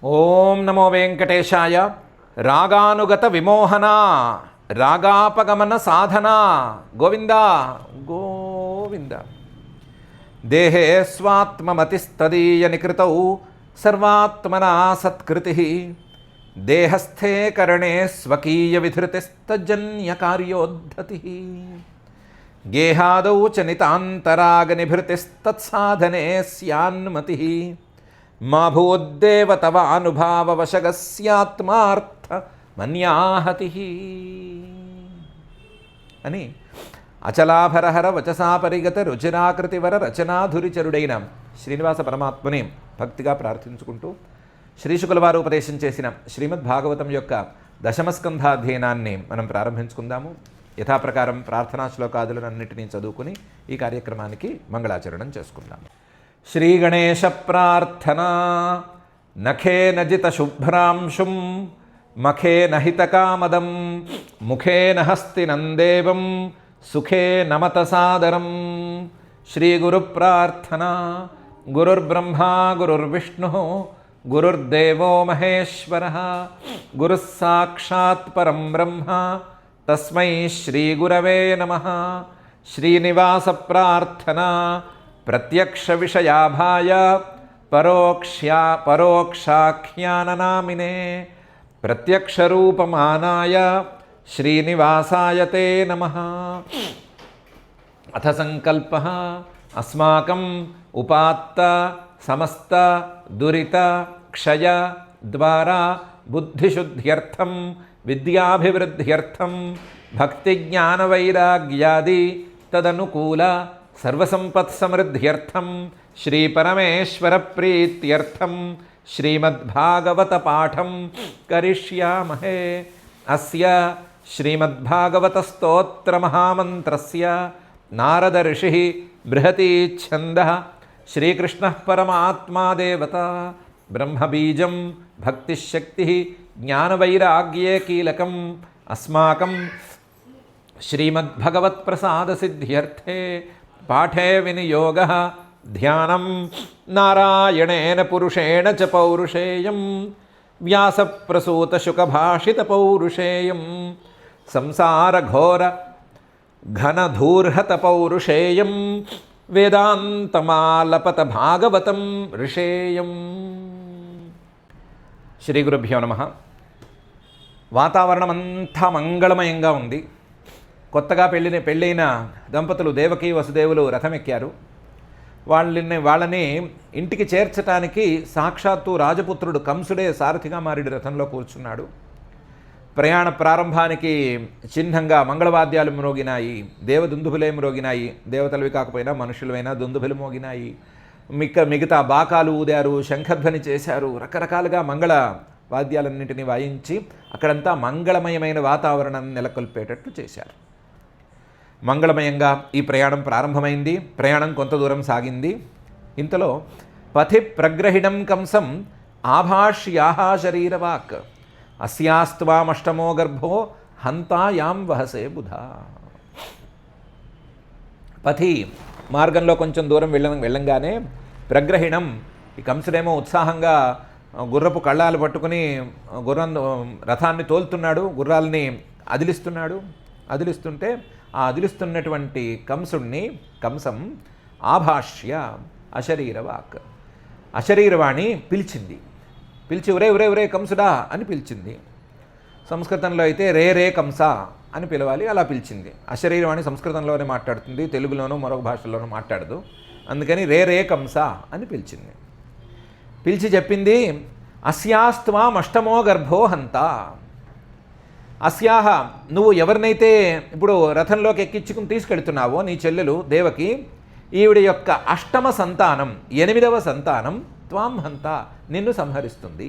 ఓం నమో వెంకటేశాయ. రాగానుగత విమోహన రాగాపగమన సాధన గోవింద గోవింద. దేహే స్వాత్మమతిస్తదీయ నికృతౌ సర్వాత్మనా సత్కృతి దేహస్థే కరణే స్వకీయ విధృతిస్తజన్యకార్యోద్ధతి గేహాదౌ చ నితాంతరాగనిభృతిస్తత్సాధనే స్యాన్మతి మా భూద్దేవ తవ అనుభావవశగస్యాత్మార్థ మన్యాహతి అని అచలాభరహర వచసా పరిగత రుచిరాకృతివర రచనాధురిచరుడైన శ్రీనివాస పరమాత్మని భక్తిగా ప్రార్థించుకుంటూ శ్రీశుకుల వారు ఉపదేశం చేసిన శ్రీమద్ భాగవతం యొక్క దశమస్కంధాధ్యయనాన్ని మనం ప్రారంభించుకుందాము. యథాప్రకారం ప్రార్థనా శ్లోకాదులన్నింటినీ చదువుకుని ఈ కార్యక్రమానికి మంగళాచరణం చేసుకుందాము. శ్రీగణేశ ప్రార్థనా నఖేన జిత శుభ్రాంశుం మఖేన హితకామదం ముఖేన హస్తినందేవం సుఖే నమత సాదరం. శ్రీగురు ప్రార్థనా గురుర్బ్రహ్మా గురుర్విష్ణు గురుర్దేవో మహేశ్వరః గురుః సాక్షాత్ పరం బ్రహ్మ తస్మై శ్రీగురవే నమః. శ్రీనివాస ప్రార్థనా ప్రత్యక్ష విషయాభాయ పరోక్షాఖ్యాననామినే ప్రత్యక్షరూపమానాయ శ్రీనివాసాయ తే నమః. అథ సంకల్పః అస్మాకం ఉపాత్త సమస్త దురిత క్షయ ద్వారా బుద్ధిశుద్ధ్యర్థం విద్యాభివృద్ధ్యర్థం భక్తిజ్ఞానవైరాగ్యాది తదనుకూల సర్వసంపత్సమృద్ధ్యర్థం శ్రీపరమేశ్వర ప్రీత్యర్థం శ్రీమద్భాగవత పాఠం కరిష్యామహే. అస్య శ్రీమద్భాగవత స్తోత్ర మహామంత్రస్య నారద ఋషిః బృహతి ఛందః శ్రీకృష్ణః పరమాత్మా దేవత బ్రహ్మబీజం భక్తిశక్తి జ్ఞానవైరాగ్యే కీలకం అస్మాకం శ్రీమద్భగవత్ప్రసాదసిద్ధ్యర్థే పాఠే వినియోగః ధ్యానం నారాయణేన పురుషేణ చ పౌరుషేయం వ్యాసప్రసూతశుకభాషిత పౌరుషేయం సంసారఘోర ఘనధూర్హత పౌరుషేయం వేదాంతమాలపత భాగవతం ఋషేయం. శ్రీ గురుభ్యో నమః. వాతావరణం అంతా మంగళమయంగా ఉంది. కొత్తగా పెళ్ళైన దంపతులు దేవకీ వసుదేవులు రథమెక్కారు. వాళ్ళని ఇంటికి చేర్చటానికి సాక్షాత్తు రాజపుత్రుడు కంసుడే సారథిగా మారిడి రథంలో కూర్చున్నాడు. ప్రయాణ ప్రారంభానికి చిహ్నంగా మంగళవాద్యాలు మ్రోగినాయి, దేవదుందుభులే మ్రోగినాయి. దేవతలవి కాకపోయినా మనుషులైనా దుందుభులు మోగినాయి. మిగతా బాకాలు ఊదారు, శంఖధ్వని చేశారు. రకరకాలుగా మంగళ వాద్యాలన్నింటినీ వాయించి అక్కడంతా మంగళమయమైన వాతావరణం నెలకొల్పేటట్లు చేశారు. మంగళమయంగా ఈ ప్రయాణం ప్రారంభమైంది. ప్రయాణం కొంత దూరం సాగింది. ఇంతలో పథి ప్రగ్రహిణం కంసం ఆభాష్యాహ శరీరవాక్ అస్యాస్త్వామష్టమో గర్భో హంతాయాం వహసే బుధా. పథి మార్గంలో కొంచెం దూరం వెళ్ళంగానే ప్రగ్రహిణం, ఈ కంసుడేమో ఉత్సాహంగా గుర్రపు కళ్ళాలు పట్టుకుని రథాన్ని తోలుతున్నాడు, గుర్రాలని అదిలిస్తుంటే ఆ అదిలిస్తున్నటువంటి కంసం ఆభాష్య అశరీరవాక్, అశరీరవాణి పిలిచి ఒరే ఒరే ఒరే కంసుడా అని పిలిచింది. సంస్కృతంలో అయితే రే రే కంస అని పిలవాలి, అలా పిలిచింది. అశరీరవాణి సంస్కృతంలోనే మాట్లాడుతుంది, తెలుగులోనూ మరొక భాషల్లోనూ మాట్లాడదు. అందుకని రే రే కంస అని పిలిచింది. పిలిచి చెప్పింది, అస్యాస్త్వాం అష్టమో గర్భో హంత. అస్యాహ, నువ్వు ఎవరినైతే ఇప్పుడు రథంలోకి ఎక్కించుకుని తీసుకెళ్తున్నావో నీ చెల్లెలు దేవకి, ఈవిడ యొక్క అష్టమ సంతానం, 8వ సంతానం త్వాం హంత, నిన్ను సంహరిస్తుంది.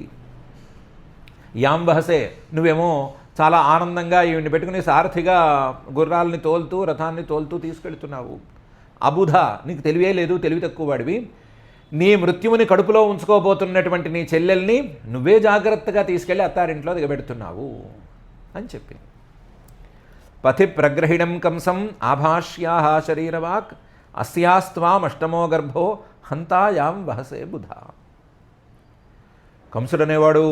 యాం వహసే, నువ్వేమో చాలా ఆనందంగా ఈవిడిని పెట్టుకుని సారథిగా గుర్రాలని తోలుతూ రథాన్ని తోలుతూ తీసుకెళ్తున్నావు. అబుధ, నీకు తెలివే లేదు, తెలివి తక్కువ వాడివి. నీ మృత్యువుని కడుపులో ఉంచుకోబోతున్నటువంటి నీ చెల్లెల్ని నువ్వే జాగ్రత్తగా తీసుకెళ్ళి అత్తారింట్లో దిగబెడుతున్నావు అని చెప్పి. పథి ప్రగ్రహిణం కంసం ఆభాష్యాహ శరీరవాక్ అస్యాస్త్వాం అష్టమో గర్భో హంతాయాం వహసే బుధ. కంసుడు అనేవాడు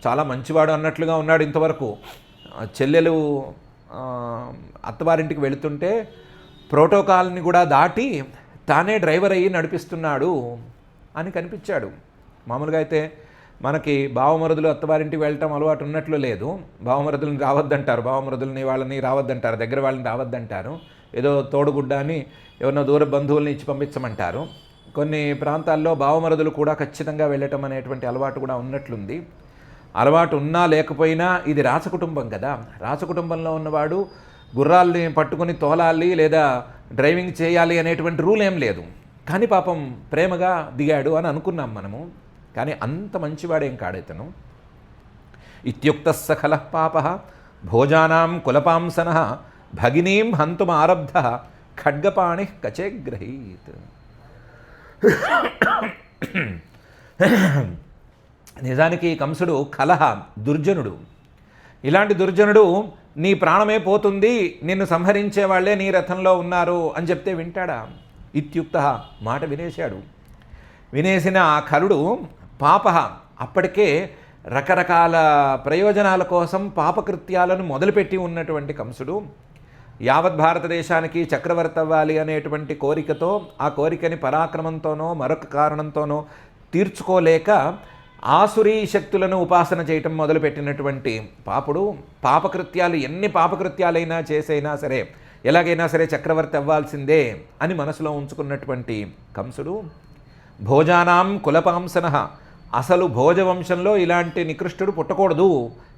చాలా మంచివాడు అన్నట్లుగా ఉన్నాడు ఇంతవరకు. చెల్లెలు అత్తవారింటికి వెళుతుంటే ప్రోటోకాల్ని కూడా దాటి తానే డ్రైవర్ అయ్యి నడిపిస్తున్నాడు అని కనిపించాడు. మామూలుగా అయితే మనకి బావమరుదులు అత్తవారింటికి వెళ్ళటం అలవాటు ఉన్నట్లు లేదు. బావమరుదులని రావద్దంటారు, బావమరుదులని వాళ్ళని రావద్దంటారు, దగ్గర వాళ్ళని రావద్దంటారు. ఏదో తోడుగుడ్డ అని ఎవరినో దూర బంధువుల్ని ఇచ్చి పంపించమంటారు. కొన్ని ప్రాంతాల్లో బావమరుదులు కూడా ఖచ్చితంగా వెళ్ళటం అనేటువంటి అలవాటు కూడా ఉన్నట్లుంది. అలవాటు ఉన్నా లేకపోయినా ఇది రాచకుటుంబం కదా. రాచకుటుంబంలో ఉన్నవాడు గుర్రాల్ని పట్టుకుని తోలాలి లేదా డ్రైవింగ్ చేయాలి అనేటువంటి రూల్ ఏం లేదు. కానీ పాపం ప్రేమగా దిగాడు అని అనుకున్నాం మనము. కానీ అంత మంచివాడేం కాడైతను. ఇత్యుక్త సకల పాప భోజానాం కులపాంసన భగినీం హంతుమారబ్ధ ఖడ్గపాణి కచేగ్రహీత్. నిజానికి కంసుడు కలహ దుర్జనుడు. ఇలాంటి దుర్జనుడు నీ ప్రాణమే పోతుంది, నిన్ను సంహరించే వాళ్ళే నీ రథంలో ఉన్నారు అని చెప్తే వింటాడా? ఇత్యుక్త మాట వినేశాడు. వినేసిన ఆ కలుడు పాప అప్పటికే రకరకాల ప్రయోజనాల కోసం పాపకృత్యాలను మొదలుపెట్టి ఉన్నటువంటి కంసుడు యావత్ భారతదేశానికి చక్రవర్తి అవ్వాలి అనేటువంటి కోరికతో, ఆ కోరికని పరాక్రమంతోనో మరొక కారణంతోనో తీర్చుకోలేక ఆసురీ శక్తులను ఉపాసన చేయటం మొదలుపెట్టినటువంటి పాపుడు పాపకృత్యాలు ఎన్ని పాపకృత్యాలైనా చేసైనా సరే ఎలాగైనా సరే చక్రవర్తి అవ్వాల్సిందే అని మనసులో ఉంచుకున్నటువంటి కంసుడు భోజానాం కులపాంసన, అసలు భోజవంశంలో ఇలాంటి నికృష్టుడు పుట్టకూడదు,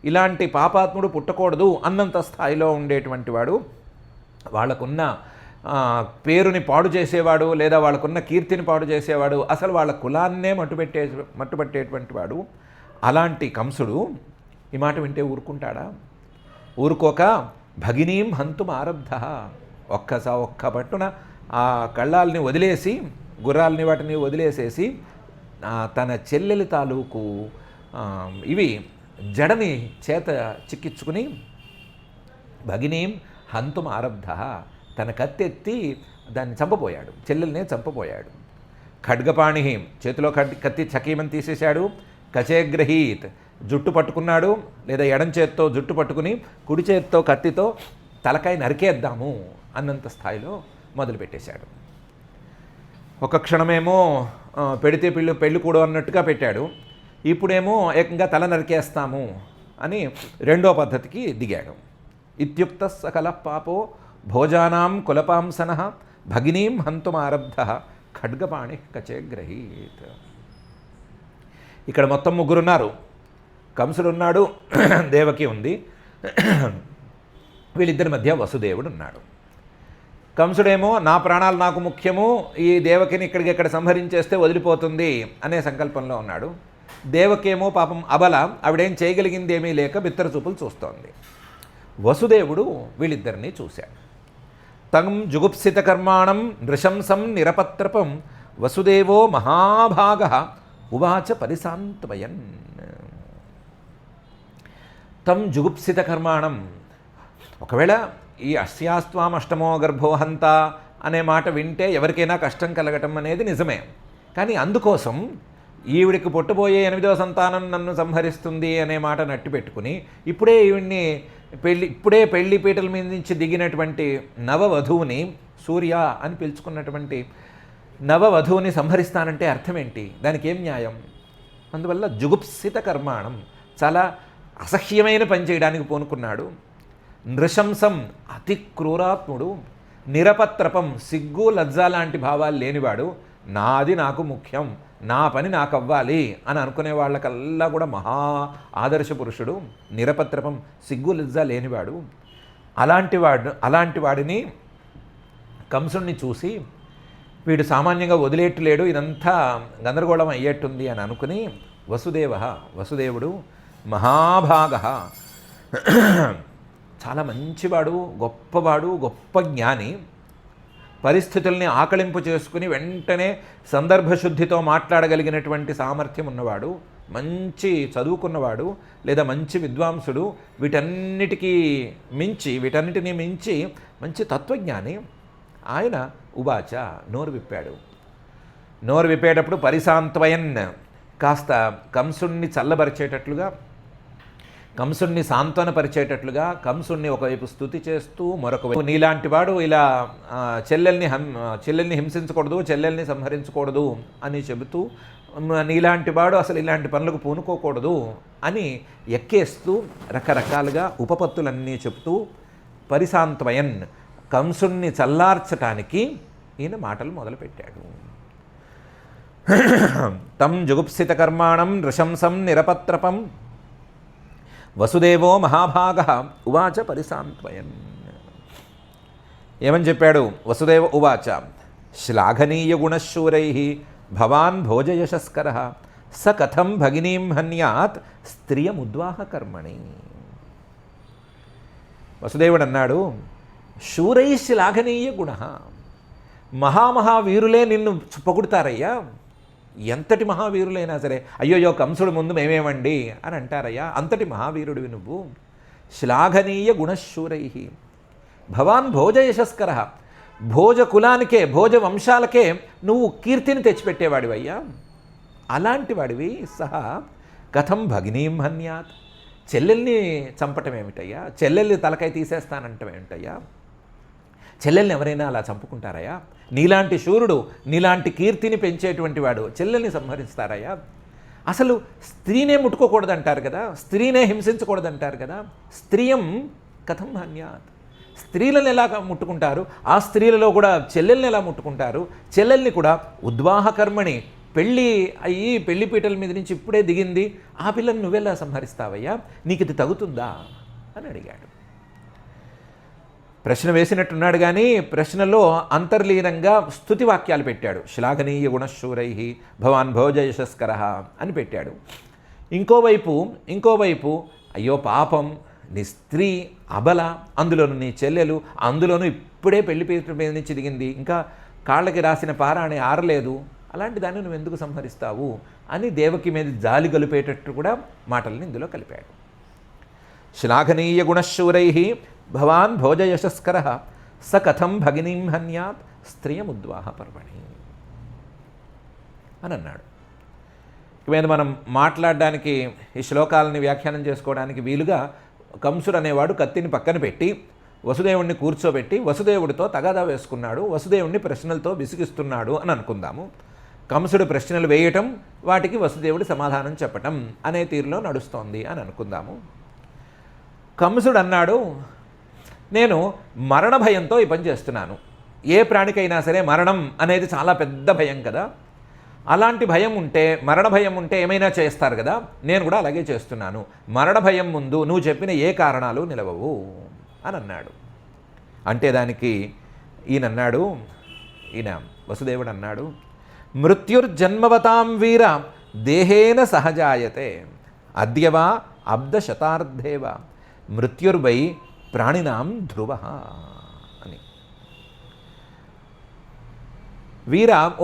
ఇలాంటి పాపాత్ముడు పుట్టకూడదు అన్నంత స్థాయిలో ఉండేటువంటి వాడు, వాళ్ళకున్న పేరుని పాడు చేసేవాడు లేదా వాళ్ళకున్న కీర్తిని పాడు చేసేవాడు, అసలు వాళ్ళ కులాన్నే మట్టుపట్టేటువంటి వాడు. అలాంటి కంసుడు ఈ మాట వింటే ఊరుకుంటాడా? ఊరుకోక భగినీం హంతుం ఆరబ్ధ, ఒక్క పట్టున ఆ కళ్ళాలని వదిలేసి గుర్రాలని వాటిని వదిలేసేసి తన చెల్లెలి తాలూకు ఇవి జడని చేత చిక్కించుకుని భగినీం హంతుం ఆరబ్ధ, తన కత్తెత్తి దాన్ని చంపబోయాడు, చెల్లెల్నే చంపబోయాడు. ఖడ్గపాణి, చేతిలో కత్తి చకీమని తీసేశాడు. కచేగ్రహీత్, జుట్టు పట్టుకున్నాడు, లేదా ఎడం చేత్తో జుట్టు పట్టుకుని కుడి చేత్తో కత్తితో తలకాయ నరికేద్దాము అన్నంత స్థాయిలో మొదలుపెట్టేశాడు. ఒక క్షణమేమో పెడితే పెళ్ళి కూడా అన్నట్టుగా పెట్టాడు. ఇప్పుడేమో ఏకంగా తల నరికేస్తాము అని రెండో పద్ధతికి దిగాడు. ఇత్యుక్త సకల పాపో భోజానాం కులపాంసన భగినీం హంతుమారబ్ధ ఖడ్గపాణి కచేగ్రహీత్. ఇక్కడ మొత్తం ముగ్గురున్నారు. కంసుడు ఉన్నాడు, దేవకి ఉంది, వీళ్ళిద్దరి మధ్య వసుదేవుడు ఉన్నాడు. కంసుడేమో నా ప్రాణాలు నాకు ముఖ్యము, ఈ దేవకిని ఇక్కడికి సంహరించేస్తే వదిలిపోతుంది అనే సంకల్పంలో ఉన్నాడు. దేవకేమో పాపం అబల, ఆవిడేం చేయగలిగింది ఏమీ లేక బిత్తర చూపులు చూస్తోంది. వసుదేవుడు వీళ్ళిద్దరినీ చూశాడు. తం జుగుప్సిత కర్మాణం నృశంసం నిరపత్రపం వసుదేవో మహాభాగ ఉవాచ పరిశాంతమయన్. తం జుగుప్సిత కర్మాణం, ఒకవేళ ఈ అస్యాస్త్వాం అష్టమో గర్భోహంత అనే మాట వింటే ఎవరికైనా కష్టం కలగటం అనేది నిజమే. కానీ అందుకోసం ఈవిడికి పుట్టబోయే 8వ సంతానం నన్ను సంహరిస్తుంది అనే మాట నట్టి పెట్టుకుని ఇప్పుడే పెళ్లి పీటల మీద నుంచి దిగినటువంటి నవవధువుని, సూర్య అని పిలుచుకున్నటువంటి నవవధువుని సంహరిస్తానంటే అర్థం ఏంటి? దానికి ఏం న్యాయం? అందువల్ల జుగుప్సిత కర్మాణం, చాలా అసహ్యమైన పని చేయడానికి పూనుకున్నాడు. నృశంసం, అతి క్రూరాత్ముడు. నిరపత్రపం, సిగ్గు లజ్జ లాంటి భావాలు లేనివాడు. నాది నాకు ముఖ్యం, నా పని నాకు అవ్వాలి అని అనుకునే వాళ్ళకల్లా కూడా మహా ఆదర్శ పురుషుడు. నిరపత్రపం, సిగ్గు లజ్జ లేనివాడు. అలాంటి వాడిని కంసుడిని చూసి వీడు సామాన్యంగా వదిలేట్లేడు, ఇదంతా గందరగోళం అయ్యేట్టుంది అని అనుకుని వసుదేవుడు మహాభాగ, చాలా మంచివాడు, గొప్పవాడు, గొప్ప జ్ఞాని, పరిస్థితుల్ని ఆకళింపు చేసుకుని వెంటనే సందర్భశుద్ధితో మాట్లాడగలిగినటువంటి సామర్థ్యం ఉన్నవాడు, మంచి చదువుకున్నవాడు లేదా మంచి విద్వాంసుడు, వీటన్నిటినీ మించి మంచి తత్వజ్ఞాని. ఆయన ఉవాచ, నోరు విప్పాడు. నోరు విప్పేటప్పుడు పరిశాంతమయన్, కాస్త కంసుణ్ణి చల్లబరిచేటట్లుగా, కంసుణ్ణి సాంత్వనపరిచేటట్లుగా, కంసుణ్ణి ఒకవైపు స్తుతి చేస్తూ మరొక వైపు నీలాంటి వాడు ఇలా చెల్లెల్ని హింసించకూడదు, చెల్లెల్ని సంహరించకూడదు అని చెబుతూ, నీలాంటి వాడు అసలు ఇలాంటి పనులకు పూనుకోకూడదు అని ఎక్కేస్తూ రకరకాలుగా ఉపపత్తులన్నీ చెప్తూ పరిశాంత్వయన్ కంసుణ్ణి చల్లార్చటానికి ఈయన మాటలు మొదలుపెట్టాడు. తం జుగుప్సిత కర్మాణం నృశంసం నిరపత్రపం వసుదేవో మహాభాగ ఉవాచ పరిశాంత్వయన్. ఏమని చెప్పాడు? వసుదేవ ఉవాచ శ్లాఘనీయ గుణశూరై భవాన్ భోజయశస్కర స కథం భగినీం హన్యాత్ స్త్రియముద్వాహ కర్మణి. వసుదేవుడు అన్నాడు, శూరై శ్లాఘనీయ గుణ, మహామహావీరులే నిన్ను పొగుడుతారయ్యా. ఎంతటి మహావీరులైనా సరే, అయ్యోయో కంసుడు ముందు మేమేమండి అని అంటారయ్యా. అంతటి మహావీరుడివి నువ్వు. శ్లాఘనీయ గుణశూరై భవాన్ భోజయశస్కర, భోజ కులానికే, భోజ వంశాలకే నువ్వు కీర్తిని తెచ్చిపెట్టేవాడివయ్యా. అలాంటి వాడివి సహా కథం భగినీం హన్యాత్, చెల్లెల్ని చంపటం ఏమిటయ్యా? చెల్లెల్ని తలకాయ తీసేస్తానంటం ఏమిటయ్యా? చెల్లెల్ని ఎవరైనా అలా చంపుకుంటారయ్యా? నీలాంటి శూరుడు, నీలాంటి కీర్తిని పెంచేటువంటి వాడు చెల్లెల్ని సంహరిస్తారయ్యా? అసలు స్త్రీనే ముట్టుకోకూడదంటారు కదా, స్త్రీనే హింసించకూడదంటారు కదా. స్త్రియం కథం హన్యాత్, స్త్రీలను ఎలా ముట్టుకుంటారు? ఆ స్త్రీలలో కూడా చెల్లెల్ని ఎలా ముట్టుకుంటారు? చెల్లెల్ని కూడా ఉద్వాహ కర్మణి, పెళ్ళి అయ్యి పెళ్లి పీటల మీద నుంచి ఇప్పుడే దిగింది, ఆ పిల్లని నువ్వెలా సంహరిస్తావయ్యా? నీకు ఇది తగుతుందా అని అడిగాడు. ప్రశ్న వేసినట్టున్నాడు కానీ ప్రశ్నలో అంతర్లీనంగా స్తుతి వాక్యాలు పెట్టాడు. శ్లాఘనీయ గుణశూరై భవాన్ భోజయశస్కర అని పెట్టాడు. ఇంకోవైపు అయ్యో పాపం, నీ స్త్రీ అబల, అందులోను నీ చెల్లెలు, అందులోనూ ఇప్పుడే పెళ్లిపీట మీద నుంచి దిగింది, ఇంకా కాళ్ళకి రాసిన పారాణి ఆరలేదు, అలాంటి దాన్ని నువ్వు ఎందుకు సంహరిస్తావు అని దేవకి మీద జాలి గలిపేటట్టు కూడా మాటల్ని ఇందులో కలిపాడు. శ్లాఘనీయ గుణశూరై భవాన్ భోజయశస్కర స కథం భగినీం హన్యాత్ స్త్రియముద్వాహ పర్వణి అని అన్నాడు. ఇక మనం మాట్లాడడానికి, ఈ శ్లోకాలని వ్యాఖ్యానం చేసుకోవడానికి వీలుగా కంసుడు అనేవాడు కత్తిని పక్కన పెట్టి వసుదేవుణ్ణి కూర్చోబెట్టి వసుదేవుడితో తగాదా వేసుకున్నాడు, వసుదేవుణ్ణి ప్రశ్నలతో విసిగిస్తున్నాడు అని అనుకుందాము. కంసుడు ప్రశ్నలు వేయటం, వాటికి వసుదేవుడు సమాధానం చెప్పటం అనే తీరులో నడుస్తోంది అని అనుకుందాము. కంసుడు అన్నాడు, నేను మరణ భయంతో ఈ పని చేస్తున్నాను. ఏ ప్రాణికైనా సరే మరణం అనేది చాలా పెద్ద భయం కదా, అలాంటి భయం ఉంటే, మరణ భయం ఉంటే ఏమైనా చేస్తారు కదా, నేను కూడా అలాగే చేస్తున్నాను. మరణ భయం ముందు నువ్వు చెప్పిన ఏ కారణాలు నిలవవు అని అన్నాడు. అంటే దానికి ఈయన వసుదేవుడు అన్నాడు, మృత్యుర్జన్మవతాం వీర దేహేన సహజాయతే అద్యవా అబ్దశతార్ధేవ మృత్యుర్వై ప్రాణినాం ధ్రువ అని.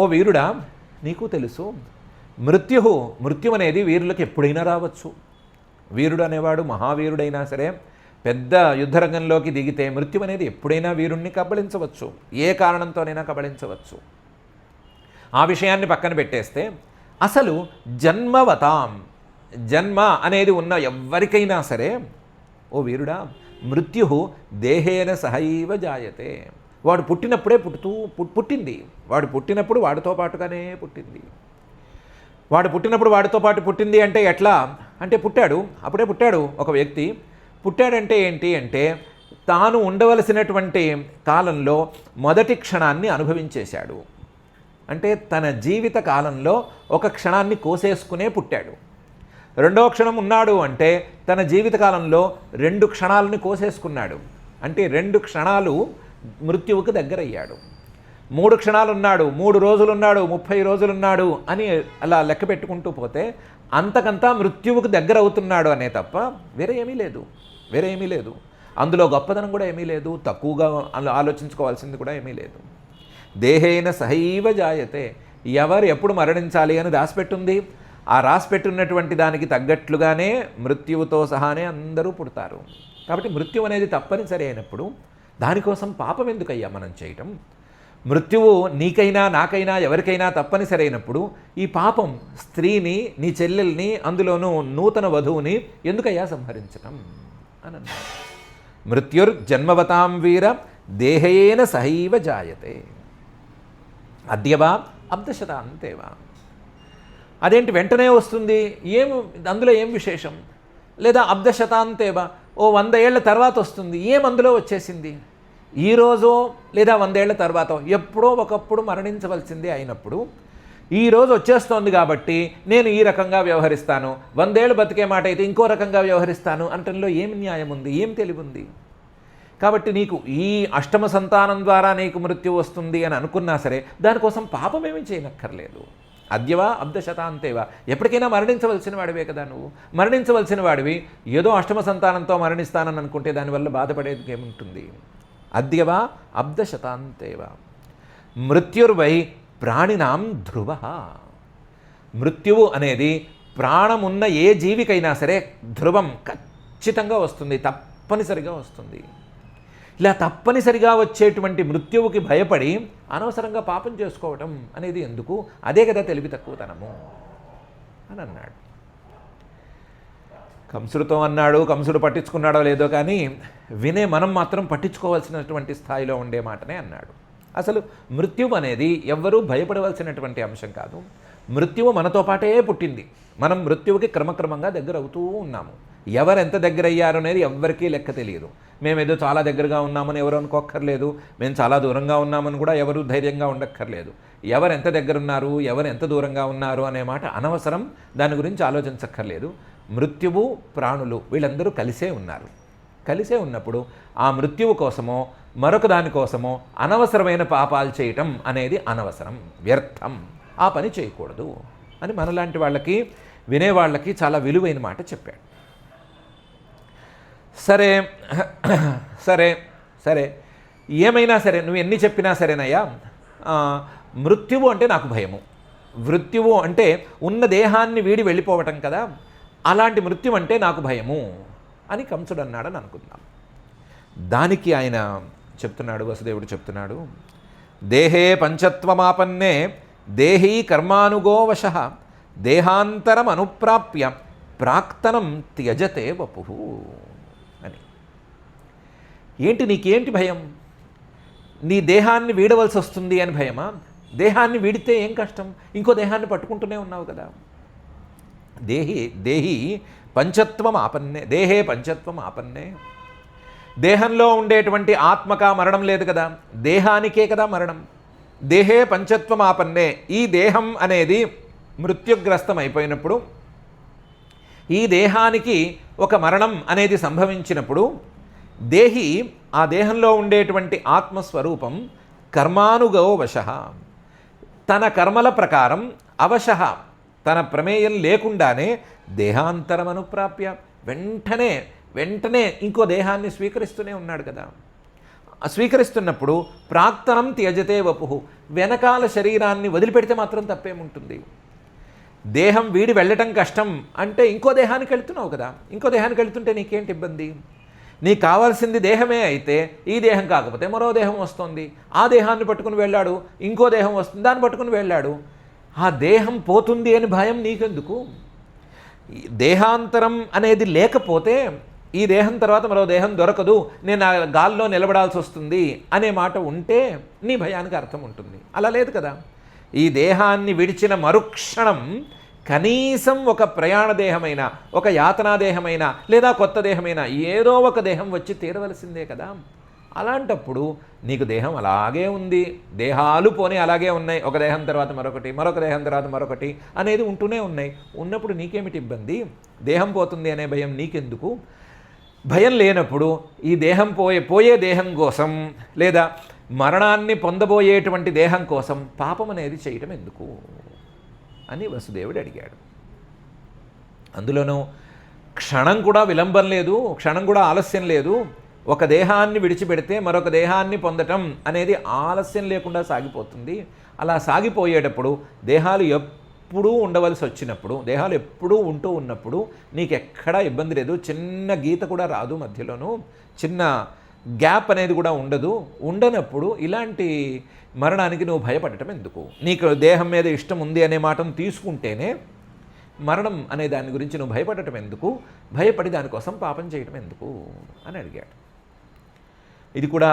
ఓ వీరుడా, నీకు తెలుసు మృత్యు అనేది వీరులకు ఎప్పుడైనా రావచ్చు. వీరుడు అనేవాడు మహావీరుడైనా సరే పెద్ద యుద్ధరంగంలోకి దిగితే మృత్యు అనేది ఎప్పుడైనా వీరుణ్ణి కబళించవచ్చు, ఏ కారణంతోనైనా కబళించవచ్చు. ఆ విషయాన్ని పక్కన పెట్టేస్తే అసలు జన్మ అనేది ఉన్న ఎవరికైనా సరే, ఓ వీరుడా, మృత్యు దేహేన సహైవ జాయతే, వాడు పుట్టినప్పుడే పుట్టింది. వాడు పుట్టినప్పుడు వాడితో పాటుగానే పుట్టింది. వాడు పుట్టినప్పుడు వాడితో పాటు పుట్టింది అంటే ఎట్లా అంటే, అప్పుడే పుట్టాడు ఒక వ్యక్తి. పుట్టాడంటే ఏంటి అంటే, తాను ఉండవలసినటువంటి కాలంలో మొదటి క్షణాన్ని అనుభవించేశాడు. అంటే తన జీవిత కాలంలో ఒక క్షణాన్ని కోసేసుకునే పుట్టాడు. రెండవ క్షణం ఉన్నాడు అంటే తన జీవితకాలంలో 2 క్షణాలని కోసేసుకున్నాడు. అంటే 2 క్షణాలు మృత్యువుకు దగ్గరయ్యాడు. 3 క్షణాలు ఉన్నాడు, 3 రోజులున్నాడు, 30 రోజులున్నాడు అని అలా లెక్క పెట్టుకుంటూ పోతే అంతకంతా మృత్యువుకు దగ్గర అవుతున్నాడు అనే తప్ప వేరే ఏమీ లేదు. అందులో గొప్పదనం కూడా ఏమీ లేదు, తక్కువగా ఆలోచించుకోవాల్సింది కూడా ఏమీ లేదు. దేహేన సహైవ జాయతే, ఎవరు ఎప్పుడు మరణించాలి అని రాసిపెట్టుంది. ఆ రాసిపెట్టున్నటువంటి దానికి తగ్గట్లుగానే మృత్యువుతో సహానే అందరూ పుడతారు. కాబట్టి మృత్యు అనేది తప్పనిసరి అయినప్పుడు దానికోసం పాపం ఎందుకయ్యా మనం చేయటం? మృత్యువు నీకైనా నాకైనా ఎవరికైనా తప్పనిసరి అయినప్పుడు ఈ పాపం స్త్రీని, నీ చెల్లెల్ని, అందులోనూ నూతన వధువుని ఎందుకయ్యా సంహరించటం అని అన్నాడు. మృత్యుర్జన్మవతాం వీర దేహేన సహైవ జాయతే అద్యవా అబ్దశతాంతేవా. అదేంటి వెంటనే వస్తుంది, అందులో ఏం విశేషం? లేదా అబ్దశతాంతేవా, 100 ఏళ్ల తర్వాత వస్తుంది, అందులో వచ్చేసింది? ఈరోజో లేదా 100 ఏళ్ల తర్వాత ఎప్పుడో ఒకప్పుడు మరణించవలసిందే అయినప్పుడు ఈరోజు వచ్చేస్తోంది కాబట్టి నేను ఈ రకంగా వ్యవహరిస్తాను, 100 ఏళ్ళు బతికే మాట అయితే ఇంకో రకంగా వ్యవహరిస్తాను అంటంలో ఏం న్యాయం ఉంది, ఏం తెలివి ఉంది? కాబట్టి నీకు ఈ అష్టమ సంతానం ద్వారా నీకు మృత్యు వస్తుంది అని అనుకున్నా సరే దానికోసం పాపమేమీ చేయనక్కర్లేదు. అద్యవా అబ్దశతాంతేవా, ఎప్పటికైనా మరణించవలసిన వాడివే కదా నువ్వు. మరణించవలసిన వాడివి ఏదో అష్టమ సంతానంతో మరణిస్తానని అనుకుంటే దానివల్ల బాధపడేది ఏముంటుంది? అద్యవా అబ్దశతాంతేవా మృత్యుర్వై ప్రాణినాం ధ్రువ. మృత్యువు అనేది ప్రాణమున్న ఏ జీవికైనా సరే ధ్రువం, ఖచ్చితంగా వస్తుంది, తప్పనిసరిగా వస్తుంది. ఇలా తప్పనిసరిగా వచ్చేటువంటి మృత్యువుకి భయపడి అనవసరంగా పాపం చేసుకోవటం అనేది ఎందుకు? అదే కదా తెలివి తక్కువతనము అని అన్నాడు. కంసుడితో అన్నాడు, కంసుడు పట్టించుకున్నాడో లేదో కానీ వినే మనం మాత్రం పట్టించుకోవాల్సినటువంటి స్థాయిలో ఉండే మాటనే అన్నాడు. అసలు మృత్యువు అనేది ఎవ్వరూ భయపడవలసినటువంటి అంశం కాదు. మృత్యువు మనతో పాటే పుట్టింది. మనం మృత్యువుకి క్రమక్రమంగా దగ్గర అవుతూ ఉన్నాము. ఎవరు ఎంత దగ్గర అయ్యారు అనేది ఎవ్వరికీ లెక్క తెలియదు. మేమేదో చాలా దగ్గరగా ఉన్నామని ఎవరు అనుకోక్కర్లేదు, మేము చాలా దూరంగా ఉన్నామని కూడా ఎవరు ధైర్యంగా ఉండక్కర్లేదు. ఎవరు ఎంత దగ్గర ఉన్నారు, ఎవరు ఎంత దూరంగా ఉన్నారు అనే మాట అనవసరం, దాని గురించి ఆలోచించక్కర్లేదు. మృత్యువు, ప్రాణులు వీళ్ళందరూ కలిసే ఉన్నారు. కలిసే ఉన్నప్పుడు ఆ మృత్యువు కోసమో మరొక దానికోసమో అనవసరమైన పాపాలు చేయటం అనేది అనవసరం, వ్యర్థం. ఆ పని చేయకూడదు అని మనలాంటి వాళ్ళకి, వినేవాళ్ళకి చాలా విలువైన మాట చెప్పాడు. సరే సరే సరే ఏమైనా సరే నువ్వు ఎన్ని చెప్పినా సరేనయ్యా, మృత్యువు అంటే నాకు భయము. మృత్యువు అంటే ఉన్న దేహాన్ని వీడి వెళ్ళిపోవటం కదా, అలాంటి మృత్యు అంటే నాకు భయము అని కంసుడు అన్నాడని అనుకుందాం. దానికి ఆయన చెప్తున్నాడు, వసుదేవుడు చెప్తున్నాడు, దేహే పంచత్వమాపన్నే దేహీ కర్మానుగో వశః దేహాంతరం అనుప్రాప్య ప్రాక్తనం త్యజతే వపుః అని. ఏంటి నీకేంటి భయం? నీ దేహాన్ని వీడవలసి వస్తుంది అని భయమా? దేహాన్ని వీడితే ఏం కష్టం? ఇంకో దేహాన్ని పట్టుకుంటూనే ఉన్నావు కదా. దేహి పంచత్వం ఆపన్నే, దేహే పంచత్వం ఆపన్నే. దేహంలో ఉండేటువంటి ఆత్మక మరణం లేదు కదా, దేహానికే కదా మరణం. దేహే పంచత్వం ఆపన్నే, ఈ దేహం అనేది మృత్యుగ్రస్తం అయిపోయినప్పుడు, ఈ దేహానికి ఒక మరణం అనేది సంభవించినప్పుడు దేహి, ఆ దేహంలో ఉండేటువంటి ఆత్మస్వరూపం కర్మానుగో వశః, తన కర్మల ప్రకారం అవశః, తన ప్రమేయం లేకుండానే దేహాంతరం అనుప్రాప్య, వెంటనే ఇంకో దేహాన్ని స్వీకరిస్తూనే ఉన్నాడు కదా. స్వీకరిస్తున్నప్పుడు ప్రాక్తనం త్యజతే వపుః, వెనకాల శరీరాన్ని వదిలిపెడితే మాత్రం తప్పేముంటుంది? దేహం వీడి వెళ్ళటం కష్టం అంటే ఇంకో దేహానికి వెళ్తున్నావు కదా. ఇంకో దేహానికి వెళ్తుంటే నీకేంటి ఇబ్బంది? నీకు కావాల్సింది దేహమే అయితే ఈ దేహం కాకపోతే మరో దేహం వస్తుంది, ఆ దేహాన్ని పట్టుకుని వెళ్ళాడు, ఇంకో దేహం వస్తుంది, దాన్ని పట్టుకుని వెళ్ళాడు. ఆ దేహం పోతుంది అని భయం నీకెందుకు? దేహాంతరం అనేది లేకపోతే ఈ దేహం తర్వాత మరో దేహం దొరకదు, నేను ఆ గాల్లో నిలబడాల్సి వస్తుంది అనే మాట ఉంటే నీ భయానికి అర్థం ఉంటుంది. అలా లేదు కదా. ఈ దేహాన్ని విడిచిన మరుక్షణం కనీసం ఒక ప్రయాణ దేహమైనా, ఒక యాతనా దేహమైనా, లేదా కొత్త దేహమైనా, ఏదో ఒక దేహం వచ్చి తీరవలసిందే కదా. అలాంటప్పుడు నీకు దేహం అలాగే ఉంది, దేహాలు పోనీ అలాగే ఉన్నాయి, ఒక దేహం తర్వాత మరొకటి, మరొక దేహం తర్వాత మరొకటి అనేది ఉంటూనే ఉన్నాయి. ఉన్నప్పుడు నీకేమిటి ఇబ్బంది? దేహం పోతుంది అనే భయం నీకెందుకు? భయం లేనప్పుడు ఈ దేహం పోయే దేహం కోసం, లేదా మరణాన్ని పొందబోయేటువంటి దేహం కోసం పాపం అనేది చేయటం ఎందుకు అని వసుదేవుడు అడిగాడు. అందులోనూ క్షణం కూడా విలంబం లేదు, క్షణం కూడా ఆలస్యం లేదు. ఒక దేహాన్ని విడిచిపెడితే మరొక దేహాన్ని పొందటం అనేది ఆలస్యం లేకుండా సాగిపోతుంది. అలా సాగిపోయేటప్పుడు దేహాలు ఎప్పుడూ ఉండవలసి వచ్చినప్పుడు, దేహాలు ఎప్పుడూ ఉంటూ ఉన్నప్పుడు నీకెక్కడా ఇబ్బంది లేదు. చిన్న గీత కూడా రాదు, మధ్యలోనూ చిన్న గ్యాప్ అనేది కూడా ఉండనప్పుడు ఇలాంటి మరణానికి నువ్వు భయపడటం ఎందుకు? నీకు దేహం మీద ఇష్టం ఉంది అనే మాటను తీసుకుంటేనే మరణం అనే దాని గురించి నువ్వు భయపడటం ఎందుకు? భయపడి దానికోసం పాపం చేయటం ఎందుకు అని అడిగాడు. ఇది కూడా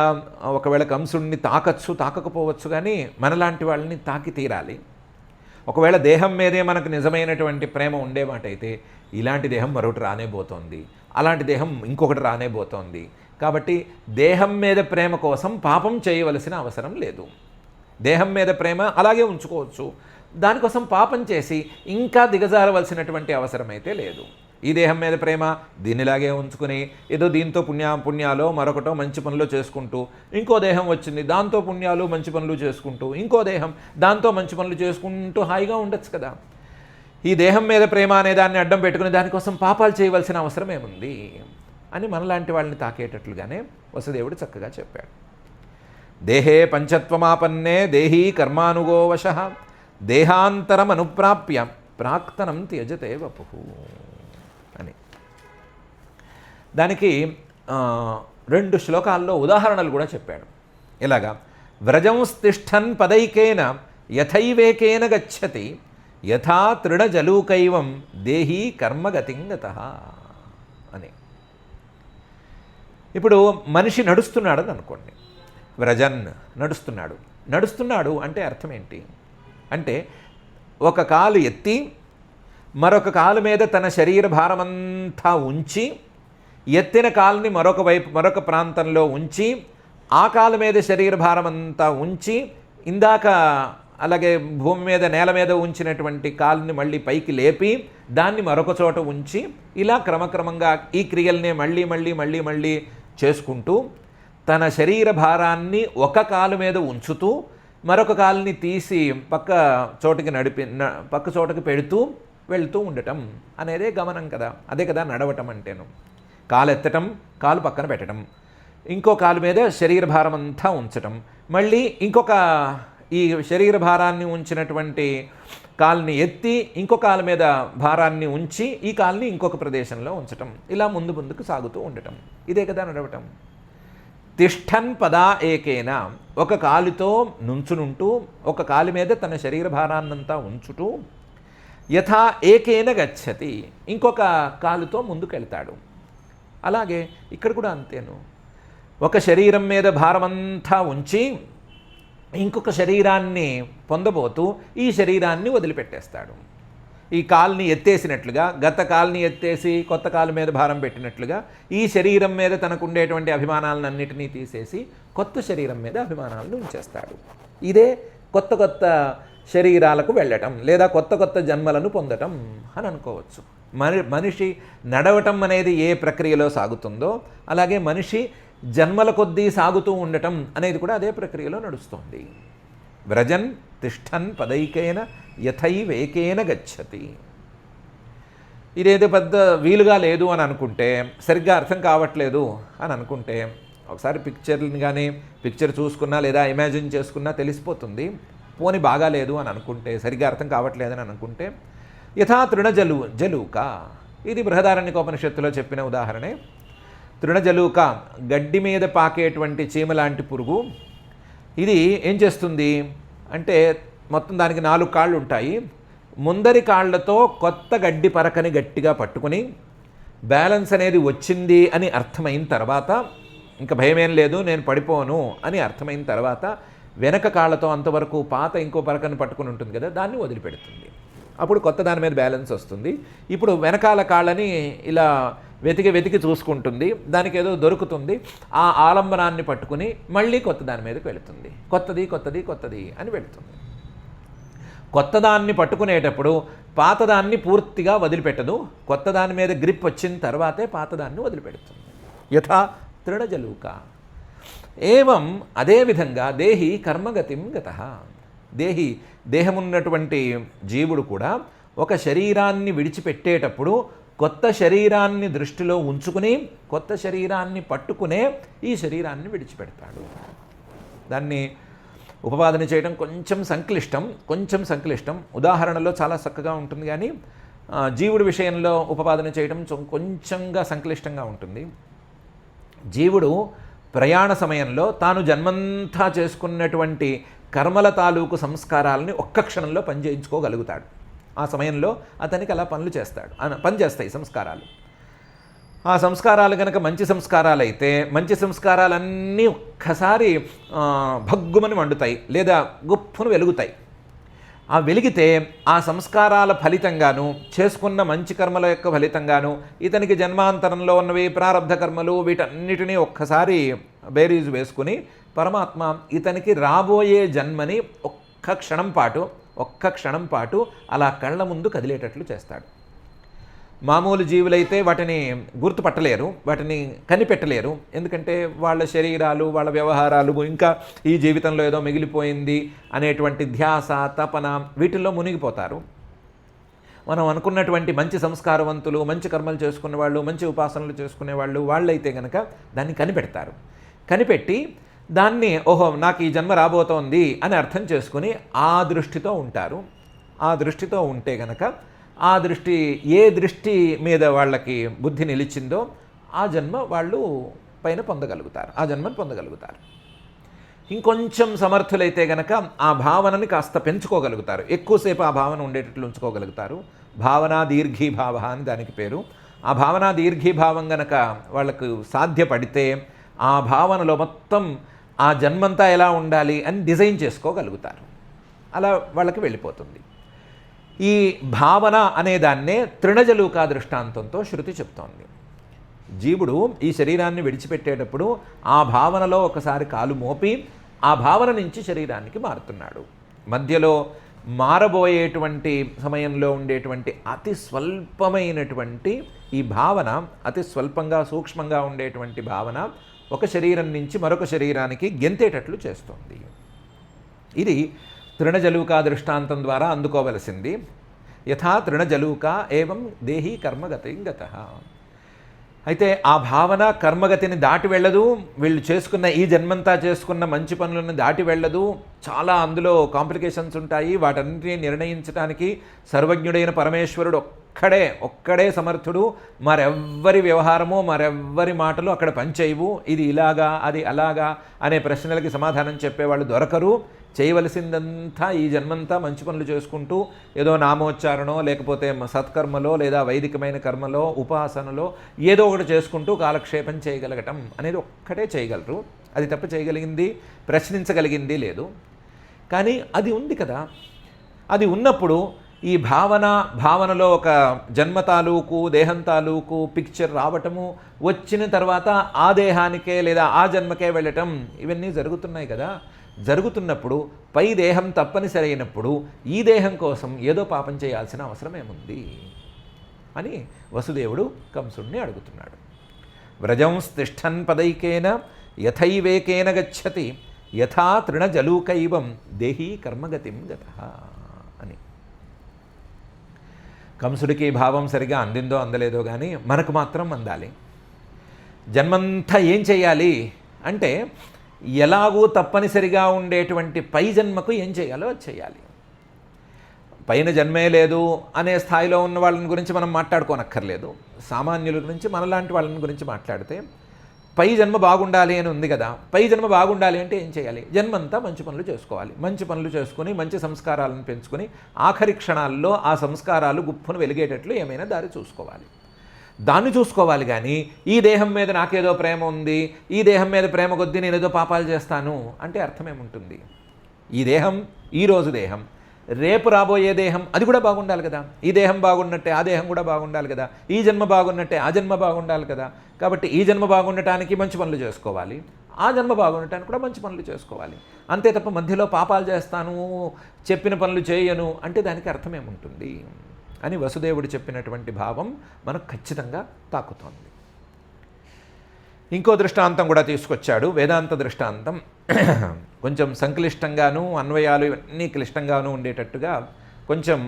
ఒకవేళ కంసుడిని తాకకపోవచ్చు, కానీ మనలాంటి వాళ్ళని తాకి తీరాలి. ఒకవేళ దేహం మీదే మనకు నిజమైనటువంటి ప్రేమ ఉండేవాటైతే ఇలాంటి దేహం మరొకటి రానేబోతోంది, అలాంటి దేహం ఇంకొకటి రానేబోతోంది. కాబట్టి దేహం మీద ప్రేమ కోసం పాపం చేయవలసిన అవసరం లేదు. దేహం మీద ప్రేమ అలాగే ఉంచుకోవచ్చు, దానికోసం పాపం చేసి ఇంకా దిగజారవలసినటువంటి అవసరం అయితే లేదు. ఈ దేహం మీద ప్రేమ దీనిలాగే ఉంచుకుని ఏదో దీంతో పుణ్యాలో మరొకటో మంచి పనులు చేసుకుంటూ, ఇంకో దేహం వచ్చింది దాంతో పుణ్యాలు మంచి పనులు చేసుకుంటూ, ఇంకో దేహం దాంతో మంచి పనులు చేసుకుంటూ హాయిగా ఉండొచ్చు కదా. ఈ దేహం మీద ప్రేమ అనే దాన్ని అడ్డం పెట్టుకుని దానికోసం పాపాలు చేయవలసిన అవసరం ఏముంది అని మనలాంటి వాళ్ళని తాకేటట్లుగానే వసుదేవుడు చక్కగా చెప్పాడు. దేహే పంచత్వమాపన్నే దేహీ కర్మానుగో వశః దేహాంతరం అనుప్రాప్య ప్రాక్తనం త్యజతే వపుః అని. దానికి 2 శ్లోకాల్లో ఉదాహరణలు కూడా చెప్పాడు. ఇలాగా వ్రజంస్తిష్టన్ పదైకేన యథైవేకేన గచ్చతి యథా తృణజలూకైవం దేహీ కర్మగతిం గతః అని. ఇప్పుడు మనిషి నడుస్తున్నాడని అనుకోండి, వ్రజన్ నడుస్తున్నాడు అంటే అర్థం ఏంటి అంటే, ఒక కాలు ఎత్తి మరొక కాలు మీద తన శరీర భారమంతా ఉంచి, ఎత్తిన కాలుని మరొక ప్రాంతంలో ఉంచి, ఆ కాలు మీద శరీర భారమంతా ఉంచి, ఇందాక అలాగే భూమి మీద నేల మీద ఉంచినటువంటి కాలుని మళ్ళీ పైకి లేపి దాన్ని మరొక చోట ఉంచి, ఇలా క్రమక్రమంగా ఈ క్రియల్ని మళ్ళీ చేసుకుంటూ తన శరీర భారాన్ని ఒక కాలు మీద ఉంచుతూ మరొక కాలుని తీసి పక్క చోటకి పెడుతూ వెళ్తూ ఉండటం అనేదే గమనం కదా. అదే కదా నడవటం అంటేను. కాలు ఎత్తటం, కాలు పక్కన పెట్టడం, ఇంకో కాలు మీద శరీర భారం అంతా ఉంచటం, మళ్ళీ ఇంకొక ఈ శరీర భారాన్ని ఉంచినటువంటి కాలుని ఎత్తి ఇంకో కాలు మీద భారాన్ని ఉంచి ఈ కాలుని ఇంకొక ప్రదేశంలో ఉంచటం, ఇలా ముందుకు సాగుతూ ఉండటం, ఇదే కదా నడవటం. తిష్టన్ పదా ఏకేన, ఒక కాలుతో నుంచునుంటూ ఒక కాలు మీద తన శరీర భారాన్నంతా ఉంచుతూ, యథా ఏకేన గచ్చతి, ఇంకొక కాలుతో ముందుకెళ్తాడు. అలాగే ఇక్కడ కూడా అంతేను. ఒక శరీరం మీద భారమంతా ఉంచి ఇంకొక శరీరాన్ని పొందబోతూ ఈ శరీరాన్ని వదిలిపెట్టేస్తాడు. ఈ కాలుని ఎత్తేసినట్లుగా, గత కాలుని ఎత్తేసి కొత్త కాలు మీద భారం పెట్టినట్లుగా ఈ శరీరం మీద తనకు ఉండేటువంటి అభిమానాలన్నింటినీ తీసేసి కొత్త శరీరం మీద అభిమానాలను ఉంచేస్తాడు. ఇదే కొత్త శరీరాలకు వెళ్ళటం లేదా కొత్త జన్మలను పొందటం అని అనుకోవచ్చు. మనిషి నడవటం అనేది ఏ ప్రక్రియలో సాగుతుందో అలాగే మనిషి జన్మల కొద్దీ సాగుతూ ఉండటం అనేది కూడా అదే ప్రక్రియలో నడుస్తుంది. వ్రజన్ తిష్టన్ పదైకేన యథైవేకేన గచ్చతి. ఇదేదో పెద్ద వీలుగా లేదు అని అనుకుంటే, సరిగ్గా అర్థం కావట్లేదు అని అనుకుంటే, ఒకసారి పిక్చర్ చూసుకున్నా లేదా ఇమాజిన్ చేసుకున్నా తెలిసిపోతుంది. పోని బాగాలేదు అని అనుకుంటే, సరిగ్గా అర్థం కావట్లేదని అనుకుంటే, యథా తృణజలూక, ఇది బృహదారణ్యకోపనిషత్తులో చెప్పిన ఉదాహరణే. తృణజలూక, గడ్డి మీద పాకేటువంటి చీమ లాంటి పురుగు. ఇది ఏం చేస్తుంది అంటే, మొత్తం దానికి 4 కాళ్ళు ఉంటాయి. ముందరి కాళ్ళతో కొత్త గడ్డి పరకని గట్టిగా పట్టుకుని బ్యాలెన్స్ అనేది వచ్చింది అని అర్థమైన తర్వాత, ఇంకా భయమేం లేదు నేను పడిపోను అని అర్థమైన తర్వాత, వెనక కాళ్ళతో అంతవరకు పాత ఇంకో పరకని పట్టుకుని ఉంటుంది కదా, దాన్ని వదిలిపెడుతుంది. అప్పుడు కొత్త దాని మీద బ్యాలెన్స్ వస్తుంది. ఇప్పుడు వెనకాల కాళ్ళని ఇలా వెతికి చూసుకుంటుంది, దానికి ఏదో దొరుకుతుంది, ఆ ఆలంబనాన్ని పట్టుకుని మళ్ళీ కొత్త దాని మీదకి వెళుతుంది. కొత్తది అని వెళుతుంది. కొత్త దాన్ని పట్టుకునేటప్పుడు పాతదాన్ని పూర్తిగా వదిలిపెట్టదు, కొత్త దాని మీద గ్రిప్ వచ్చిన తర్వాతే పాతదాన్ని వదిలిపెడుతుంది. యథా తృణజలూక ఏవం, అదేవిధంగా దేహి కర్మగతిం గతః, దేహమున్నటువంటి జీవుడు కూడా ఒక శరీరాన్ని విడిచిపెట్టేటప్పుడు కొత్త శరీరాన్ని దృష్టిలో ఉంచుకుని కొత్త శరీరాన్ని పట్టుకునే ఈ శరీరాన్ని విడిచిపెడతాడు. దాన్ని ఉపపాదన చేయడం కొంచెం సంక్లిష్టం. ఉదాహరణలో చాలా చక్కగా ఉంటుంది, కానీ జీవుడి విషయంలో ఉపపాదన చేయడం కొంచెంగా సంక్లిష్టంగా ఉంటుంది. జీవుడు ప్రయాణ సమయంలో తాను జన్మంతా చేసుకున్నటువంటి కర్మల తాలూకు సంస్కారాలని ఒక్క క్షణంలో పనిచేయించుకోగలుగుతాడు. ఆ సమయంలో అతనికి అలా పనులు చేస్తాడు, పనిచేస్తాయి సంస్కారాలు. ఆ సంస్కారాలు కనుక మంచి సంస్కారాలు అయితే మంచి సంస్కారాలన్నీ ఒక్కసారి భగ్గుమని మండుతాయి లేదా గుప్పును వెలుగుతాయి. ఆ వెలిగితే ఆ సంస్కారాల ఫలితంగాను చేసుకున్న మంచి కర్మల యొక్క ఫలితంగాను ఇతనికి జన్మాంతరంలో ఉన్నవి ప్రారబ్ధ కర్మలు వీటన్నిటినీ ఒక్కసారి బేరీజు వేసుకుని పరమాత్మ ఇతనికి రాబోయే జన్మని ఒక్క క్షణం పాటు అలా కళ్ళ ముందు కదిలేటట్లు చేస్తాడు. మామూలు జీవులైతే వాటిని గుర్తుపట్టలేరు, వాటిని కనిపెట్టలేరు. ఎందుకంటే వాళ్ళ శరీరాలు, వాళ్ళ వ్యవహారాలు, ఇంకా ఈ జీవితంలో ఏదో మిగిలిపోయింది అనేటువంటి ధ్యాస, తపన వీటిల్లో మునిగిపోతారు. మనం అనుకున్నటువంటి మంచి సంస్కారవంతులు, మంచి కర్మలు చేసుకునే వాళ్ళు, మంచి ఉపాసనలు చేసుకునేవాళ్ళు వాళ్ళైతే కనుక దాన్ని కనిపెడతారు. కనిపెట్టి దాన్ని ఓహో నాకు ఈ జన్మ రాబోతోంది అని అర్థం చేసుకుని ఆ దృష్టితో ఉంటారు. ఆ దృష్టితో ఉంటే కనుక ఏ దృష్టి మీద వాళ్ళకి బుద్ధి నిలిచిందో ఆ జన్మ వాళ్ళు పైన పొందగలుగుతారు, ఆ జన్మను పొందగలుగుతారు. ఇంకొంచెం సమర్థులైతే కనుక ఆ భావనని కాస్త పెంచుకోగలుగుతారు, ఎక్కువసేపు ఆ భావన ఉండేటట్లు ఉంచుకోగలుగుతారు. భావనా దీర్ఘీభావ అని దానికి పేరు. ఆ భావనా దీర్ఘీభావం గనక వాళ్ళకు సాధ్యపడితే ఆ భావనలో మొత్తం ఆ జన్మంతా ఎలా ఉండాలి అని డిజైన్ చేసుకోగలుగుతారు. అలా వాళ్ళకి వెళ్ళిపోతుంది. ఈ భావన అనేదాన్నే తృణజలూకా దృష్టాంతంతో శృతి చెప్తోంది. జీవుడు ఈ శరీరాన్ని విడిచిపెట్టేటప్పుడు ఆ భావనలో ఒకసారి కాలు మోపి ఆ భావన నుంచి శరీరానికి మారుతున్నాడు. మధ్యలో మారబోయేటువంటి సమయంలో ఉండేటువంటి అతి స్వల్పమైనటువంటి ఈ భావన, అతి స్వల్పంగా సూక్ష్మంగా ఉండేటువంటి భావన ఒక శరీరం నుంచి మరొక శరీరానికి గెంతేటట్లు చేస్తోంది. ఇది తృణజలూకా దృష్టాంతం ద్వారా అందుకోవలసింది. యథా తృణజలూకా ఏవం దేహీ కర్మగతి గతః. అయితే ఆ భావన కర్మగతిని దాటి వెళ్ళదు. వీళ్ళు చేసుకున్న ఈ జన్మంతా చేసుకున్న మంచి పనులను దాటి వెళ్ళదు. చాలా అందులో కాంప్లికేషన్స్ ఉంటాయి. వాటన్నిటినీ నిర్ణయించడానికి సర్వజ్ఞుడైన పరమేశ్వరుడు ఒక్కడే సమర్థుడు. మరెవ్వరి వ్యవహారము, మరెవ్వరి మాటలు అక్కడ పనిచేయవు. ఇది ఇలాగా అది అలాగా అనే ప్రశ్నలకి సమాధానం చెప్పేవాళ్ళు దొరకరు. చేయవలసిందంతా ఈ జన్మంతా మంచి పనులు చేసుకుంటూ ఏదో నామోచ్చారణో లేకపోతే సత్కర్మలో లేదా వైదికమైన కర్మలో ఉపాసనలో ఏదో ఒకటి చేసుకుంటూ కాలక్షేపం చేయగలగటం అనేది ఒక్కటే చేయగలరు. అది తప్ప చేయగలిగింది, ప్రశ్నించగలిగింది లేదు. కానీ అది ఉంది కదా. అది ఉన్నప్పుడు ఈ భావనలో ఒక జన్మ తాలూకు దేహం తాలూకు పిక్చర్ రావటము, వచ్చిన తర్వాత ఆ దేహానికే లేదా ఆ జన్మకే వెళ్ళటం, ఇవన్నీ జరుగుతున్నాయి కదా. జరుగుతున్నప్పుడు పై దేహం తప్పనిసరి అయినప్పుడు ఈ దేహం కోసం ఏదో పాపం చేయాల్సిన అవసరం ఏముంది అని వసుదేవుడు కంసుడిని అడుగుతున్నాడు. వ్రజం తిష్టన్ పదైకేన యథైవేకేన గచ్చతి యథా తృణజలూకైవం దేహీ కర్మగతిం గతః అని. కంసుడికి భావం సరిగా అందిందో అందలేదో కానీ మనకు మాత్రం అందాలి. జన్మంతా ఏం చేయాలి అంటే ఎలాగూ తప్పనిసరిగా ఉండేటువంటి పై జన్మకు ఏం చేయాలో అది చేయాలి. పైన జన్మే లేదు అనే స్థాయిలో ఉన్న వాళ్ళని గురించి మనం మాట్లాడుకోనక్కర్లేదు. సామాన్యుల గురించి, మనలాంటి వాళ్ళని గురించి మాట్లాడితే పై జన్మ బాగుండాలి అని ఉంది కదా. పై జన్మ బాగుండాలి అంటే ఏం చేయాలి? జన్మంతా మంచి పనులు చేసుకోవాలి. మంచి పనులు చేసుకుని మంచి సంస్కారాలను పెంచుకొని ఆఖరి క్షణాల్లో ఆ సంస్కారాలు గుప్పును వెలిగేటట్లు ఏమైనా దారి చూసుకోవాలి. దాన్ని చూసుకోవాలి. కానీ ఈ దేహం మీద నాకేదో ప్రేమ ఉంది, ఈ దేహం మీద ప్రేమ కొద్దీ నేను ఏదో పాపాలు చేస్తాను అంటే అర్థమేముంటుంది? ఈ దేహం ఈరోజు దేహం, రేపు రాబోయే దేహం అది కూడా బాగుండాలి కదా. ఈ దేహం బాగున్నట్టే ఆ దేహం కూడా బాగుండాలి కదా. ఈ జన్మ బాగున్నట్టే ఆ జన్మ బాగుండాలి కదా. కాబట్టి ఈ జన్మ బాగుండటానికి మంచి పనులు చేసుకోవాలి, ఆ జన్మ బాగుండటానికి కూడా మంచి పనులు చేసుకోవాలి. అంతే తప్ప మధ్యలో పాపాలు చేస్తాను, చెప్పిన పనులు చేయను అంటే దానికి అర్థమేముంటుంది అని వసుదేవుడు చెప్పినటువంటి భావం మనకు ఖచ్చితంగా తాకుతోంది. ఇంకో దృష్టాంతం కూడా తీసుకొచ్చాడు, వేదాంత దృష్టాంతం. కొంచెం సంక్లిష్టంగాను, అన్వయాలు ఇవన్నీ క్లిష్టంగాను ఉండేటట్టుగా, కొంచెం